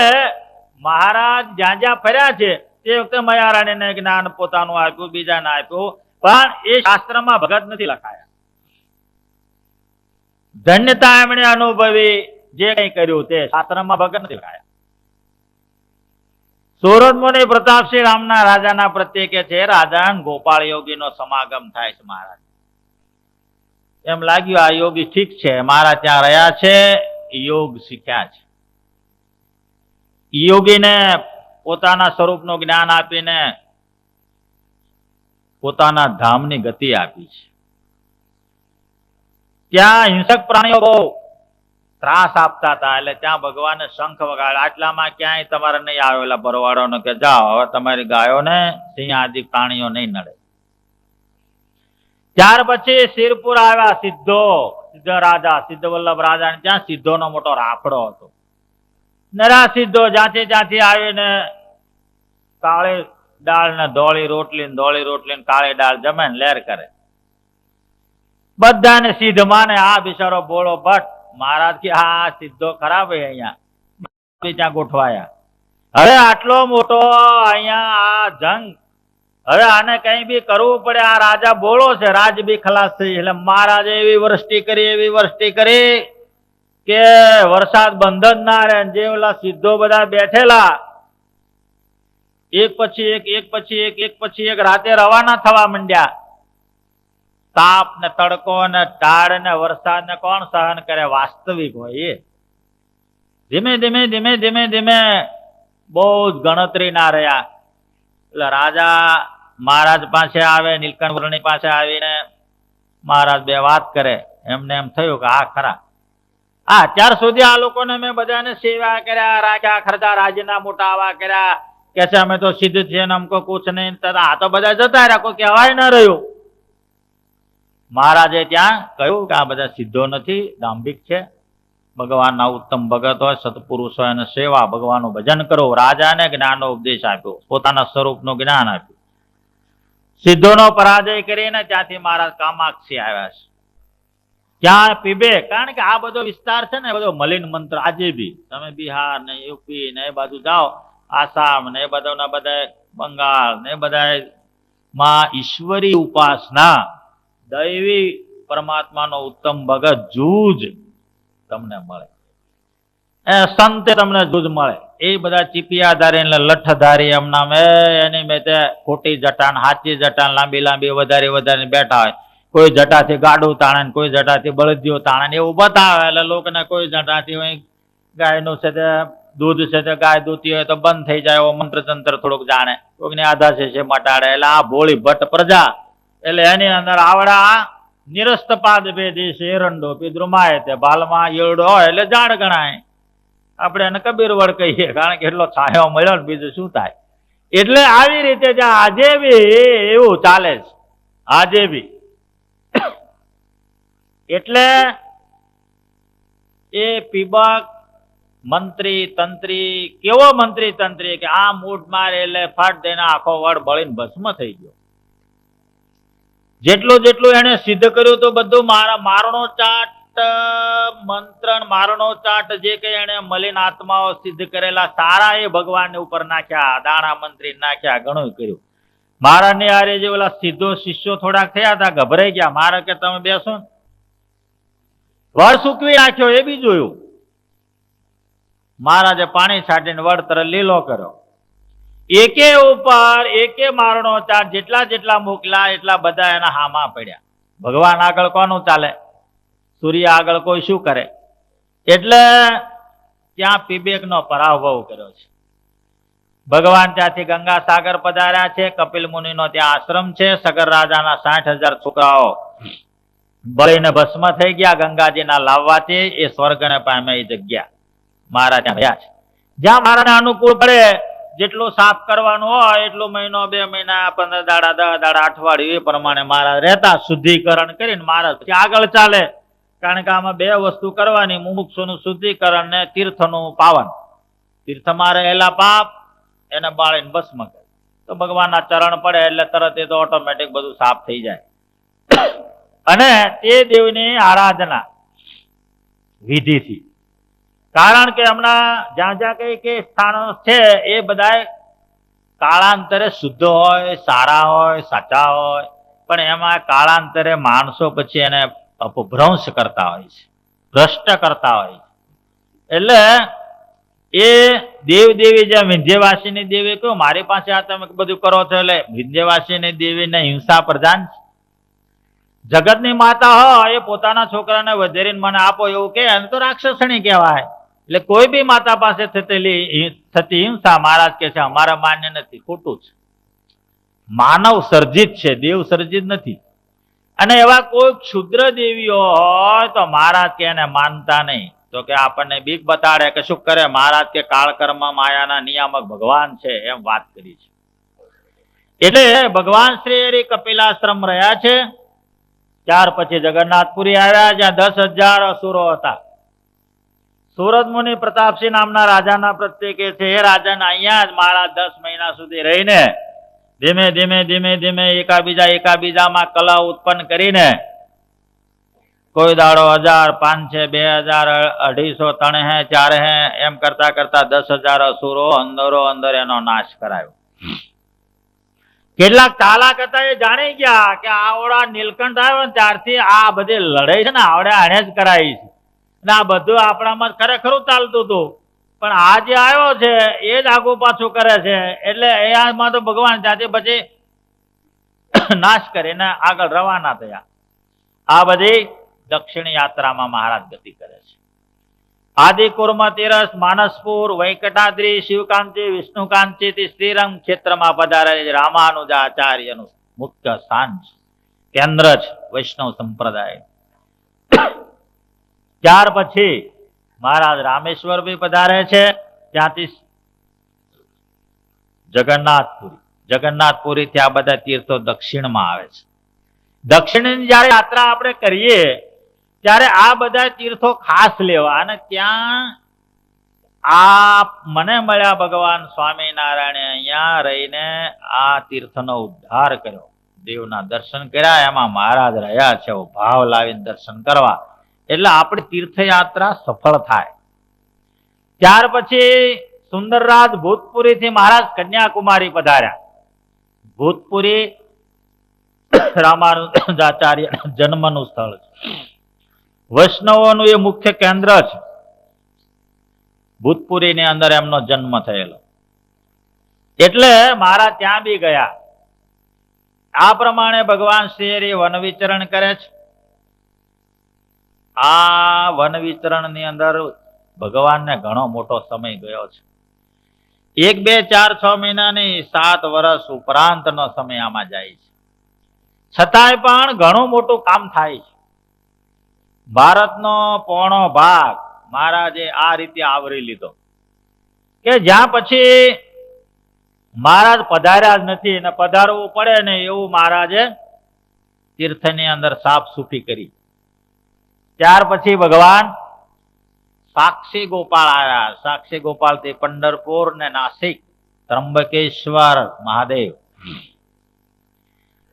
મહારાજ જ્યાં જ્યાં ફર્યા છે તે વખતે મયારાણીને જ્ઞાન પોતાનું આપ્યું, બીજાને આપ્યું, પણ એ શાસ્ત્રમાં ભગત નથી લખાયા. ધન્યતા એમણે અનુભવી, જે કઈ કર્યું તે શાસ્ત્રમાં ભગત નથી લખાયા. સુરત મુનિ પ્રતાપસિંહ રામના રાજાના પ્રત્યે કે છે, રાજા ગોપાળ યોગીનો સમાગમ થાય છે મહારાજ. એમ લાગ્યું આ યોગી ઠીક છે, મારા ત્યાં રહ્યા છે, યોગ શીખ્યા છે. યોગીને પોતાના સ્વરૂપનું જ્ઞાન આપીને પોતાના ધામની ગતિ આપી છે. ત્યાં હિંસક પ્રાણીઓ બહુ ત્રાસ આપતા હતા, એટલે ત્યાં ભગવાને શંખ વગાડ્યો, આટલામાં ક્યાંય તમારે નહીં આવેલા ભરવાડોને કે જાઓ હવે તમારી ગાયોને સિંહ આદિ પ્રાણીઓ નહીં નડે. ત્યાર પછી શિરપુર આવ્યા સિદ્ધ રાજા, સિદ્ધ વલ્લભ રાજા, ત્યાં સિદ્ધોનો મોટો રાફડો હતો. નરા સિદ્ધો જ્યાંથી આવીને કાળી દાળ ને ધોળી રોટલી ને કાળી દાળ જમે ને લેર કરે. બધાને સિદ્ધ માને. આ બિચારો બોળો ભટ્ટ મહારાજ કે આ સિદ્ધો ખરાબ હે, અહીંયા ત્યાં ગોઠવાયા. હવે આટલો મોટો અહીંયા આ જંગ, હવે આને કઈ બી કરવું પડે. આ રાજા બોળો છે, રાજ બી ખલાસ થઈ. એટલે મહારાજે એવી વૃષ્ટિ કરી કે વરસાદ બંધ જ ના રહે. જે ઓલા સિદ્ધો બધા બેઠેલા એક પછી એક રાતે રવાના થવા માંડ્યા. તાપ ને તડકો ને ટાળ ને વરસાદ ને કોણ સહન કરે? વાસ્તવિક હોય એ. ધીમે ધીમે બહુ જ ગણતરી ના રહ્યા. એટલે રાજા મહારાજ પાસે આવે, નીલકંઠ વર્ણી પાસે આવીને મહારાજ બે વાત કરે. એમને એમ થયું કે આ ખરા, અત્યાર સુધી આ લોકોને મેં બધાને સેવા કર્યા, રાખ્યા, ખર્ચા રાજ્યના મોટા આવા કર્યા, કે છે અમે તો સિદ્ધ છીએ ને અમકો કુછ નહીં. આ તો બધા જતા રહ્યા, કોઈ કહેવાય ન રહ્યું. મહારાજે ત્યાં કહ્યું કે આ બધા સિદ્ધો નથી, દાંભિક છે. ભગવાનના ઉત્તમ ભગત હોય, સત્પુરુષ હોય અને સેવા, ભગવાનનું ભજન કરો. રાજાને જ્ઞાનનો ઉપદેશ આપ્યો, પોતાના સ્વરૂપનું જ્ઞાન આપ્યું. સિદ્ધોનો પરાજય કરીને ત્યાંથી મહારાજ કામાક્ષી આવ્યા છે. ત્યાં પીબે, કારણ કે આ બધો વિસ્તાર છે ને બધો મલિન મંત્ર. આજે બી તમે બિહાર ને યુપી ને એ બાજુ જાઓ, આસામ ને એ બધા બંગાળ ને એ બધા માં ઈશ્વરી ઉપાસના, દૈવી પરમાત્માનો ઉત્તમ ભગત જૂજ તમને મળે. સંતે તમને જૂજ મળે. એ બધા ચીપિયાધારી એટલે લઠધારી એમના એની મેં ખોટી જટાન, હાચી જટાન, લાંબી વધારે બેઠા હોય. કોઈ જટાથી ગાડું તાણે, કોઈ જટાથી બળદિયો તાણે, એવું બતાવે. એટલે લોકોને કોઈ જટાથી ગાયનું છે તે દૂધ છે તે ગાય દૂતી હોય તો બંધ થઈ જાય, એવો મંત્ર તંત્ર થોડુંક જાણે, કોઈકને આધા છે મટાડે. એટલે આ ભોળી ભટ્ટ પ્રજા, એટલે એની અંદર આવડા નિરસ્ત પાદ ભેદી છે એરંડો પીદ્રુમાય તે ભાલમાં ઈયળો હોય એટલે ઝાડ ગણાય. આપણે એને કબીરવડ કહીએ, કારણ કે એટલો છાયો મળ્યો ને બીજું શું થાય. એટલે આવી રીતે જ્યાં આજે બી એવું ચાલે છે, આજે બી. એટલે એ પીબક મંત્રી તંત્રી, કેવો મંત્રી તંત્રી કે આ મૂઠ મારે એટલે ફાટ દઈને આખો વડ બળીને ભસ્મ થઈ ગયો. જેટલું એને સિદ્ધ કર્યું તો બધું મારણો ચાટ મંત્ર, મારણો ચાટ જે કઈ એને મલિન આત્માઓ સિદ્ધ કરેલા સારા એ ભગવાન ઉપર નાખ્યા, દાણા મંત્રી નાખ્યા, ઘણું કર્યું. મહારાજ ની હારે જે ઓલા સિદ્ધો શિષ્યો થોડાક થયા હતા, ગભરાઈ ગયા. મારે કે તમે બેસો ને, વડ સૂકવી નાખ્યો એ બી જોયું. મહારાજે પાણી છાંટીને વડ તરફ લીલો કર્યો. એકે ઉપર એકે મારણો ચાર જેટલા મોકલા એટલા બધા એના હામા પડ્યા. ભગવાન આગળ કોનું ચાલે? સૂર્ય આગળ કોઈ શું કરે? એટલે ત્યાં પીબેક નો પરાભવ કર્યો છે. ભગવાન ત્યાંથી ગંગા સાગર પધાર્યા છે. કપિલ મુનિ નો ત્યાં આશ્રમ છે. સગર રાજાના 60,000 છોકરાઓ બળીને ભસ્મ થઈ ગયા. ગંગાજીના લાવવાથી એ સ્વર્ગને પામે એ જગ્યા મહારાજ રહ્યા છે. જ્યાં મહારાજને અનુકૂળ પડે જેટલું સાફ કરવાનું હોય એટલું મહિનો, 2 મહિના, 15 દાડા, 10 દાડા, અઠવાડિયું એ પ્રમાણે મહારાજ રહેતા. શુદ્ધિકરણ કરીને મહારાજ આગળ ચાલે. કારણ કે આમાં 2 વસ્તુ કરવાની, મુમુક્ષુનું શુદ્ધિકરણ ને તીર્થનું પાવન. તીર્થમાં રહેલા પાપ એને બાળીને ભસ્મ કરે તો ભગવાનના ચરણ પડે એટલે તરત એ તો ઓટોમેટિક બધું સાફ થઈ જાય. અને તે દેવની આરાધના વિધિથી, કારણ કે હમણાં જ્યાં કઈ સ્થાનો છે એ બધા કાળાંતરે શુદ્ધ હોય, સારા હોય, સાચા હોય, પણ એમાં કાળાંતરે માણસો પછી એને અપભ્રંશ કરતા હોય છે, ભ્રષ્ટ કરતા હોય છે. એટલે એ દેવદેવી જેમ વિંધ્યવાસીની દેવી કહ્યું, મારી પાસે આ તમે બધું કરો છો, એટલે વિંધ્યવાસીની દેવીને હિંસા પ્રધાન છે. જગતની માતા હોય એ પોતાના છોકરાને વધેરીને મને આપો એવું કે એને તો રાક્ષસણી કહેવાય. એટલે કોઈ બી માતા પાસે થતી હિંસા મહારાજ કે છે અમારા માન્ય નથી, ખોટું છે. માનવ સર્જિત છે, દેવ સર્જિત નથી. અને એવા કોઈ ક્ષુદ્ર દેવીઓ હોય તો મહારાજ કે એને માનતા નહીં. તો કે આપણને બીક બતાડે કે શું કરે મહારાજ કે કાળકર્મ માયાના નિયામક ભગવાન છે એમ વાત કરી છે. એટલે ભગવાન શ્રી કપિલાશ્રમ રહ્યા છે. ત્યાર પછી જગન્નાથપુરી આવ્યા, જ્યાં 10,000 અસુરો હતા. સુરત મુનિ પ્રતાપસિંહ નામના રાજાના પ્રત્યે કે છે, એ રાજાને અહીંયા જ મહારાજ 10 મહિના સુધી રહીને ધીમે ધીમે ધીમે ધીમે એકાબીજામાં કલા ઉત્પન્ન કરીને કોઈ દાડો 1000, 500, 2000, 250, 300, 400 એમ કરતા કરતા 10,000 અસુરો અંદર એનો નાશ કરાયો. કેટલાક ચાલાક હતા, એ જાણી ગયા કે આવડા નીલકંઠ આવ્યો ને ત્યારથી આ બધી લડાઈ છે ને આવડે આને જ કરાવી છે, અને આ બધું આપણામાં ખરેખર ચાલતું હતું, પણ આ જે આવ્યો છે એ જ આગુ પાછું કરે છે, એટલે એમાં તો ભગવાન ત્યાંથી પછી નાશ કરીને આગળ રવાના થયા. આ બધી દક્ષિણ યાત્રામાં મહારાજ ગતિ કરે છે. આદિ કુર્મ તીરસ, માનસપુર, વૈકટાદ્રી, શિવકાંતિ, વિષ્ણુકાંતિ થી શ્રીરંગ ક્ષેત્રમાં પધારે રામાનુજાચાર્યનું મુખ્ય સ્થાન છે, કેન્દ્ર છે વૈષ્ણવ સંપ્રદાય. ત્યાર પછી મહારાજ રામેશ્વર બી પધારે છે, ત્યાંથી જગન્નાથપુરી થી આ બધા તીર્થો દક્ષિણમાં આવે છે. દક્ષિણની જયારે યાત્રા આપણે કરીએ ત્યારે આ બધા તીર્થો ખાસ લેવા, અને ત્યાં આ મને મળ્યા ભગવાન સ્વામિનારાયણે અહીંયા રહીને આ તીર્થનો ઉદ્ધાર કર્યો, દેવના દર્શન કર્યા, એમાં મહારાજ રહ્યા છે ભાવ લાવીને દર્શન કરવા, એટલે આપણી તીર્થયાત્રા સફળ થાય. ત્યાર પછી સુંદરરાજ ભૂતપુરી થી મહારાજ કન્યાકુમારી પધાર્યા. ભૂતપુરી રામાનુજાચાર્ય જન્મનું સ્થળ છે, વૈષ્ણવોનું એ મુખ્ય કેન્દ્ર છે. ભૂતપુરી ની અંદર એમનો જન્મ થયેલો, એટલે મહારાજ ત્યાં બી ગયા. આ પ્રમાણે ભગવાન શ્રી વન વિચરણ કરે છે. આ વન વિચરણ ની અંદર ભગવાનને ઘણો મોટો સમય ગયો છે. 1, 2, 4, 6 મહિના નહીં, 7 વર્ષ ઉપરાંતનો સમય આમાં જાય છે. છતાંય પણ ઘણું મોટું કામ થાય છે. ભારતનો પોણો ભાગ મહારાજે આ રીતે આવરી લીધો કે જ્યાં પછી મહારાજ પધાર્યા જ નથી ને પધારવું પડે ને એવું મહારાજે તીર્થની અંદર સાફ સૂફી કરી. ત્યાર પછી ભગવાન સાક્ષી ગોપાલ આવ્યા. સાક્ષી ગોપાલ થી પંઢરપુર ને નાસિક, ત્રંબકેશ્વર મહાદેવ,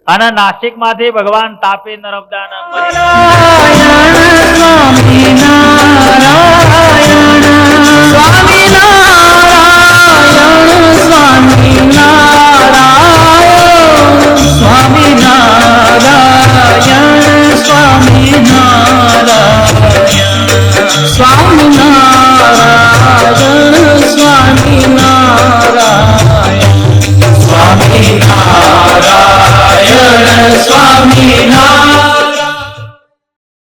અને નાસિક માંથી ભગવાન તાપી નર્મદાના Swami Narayana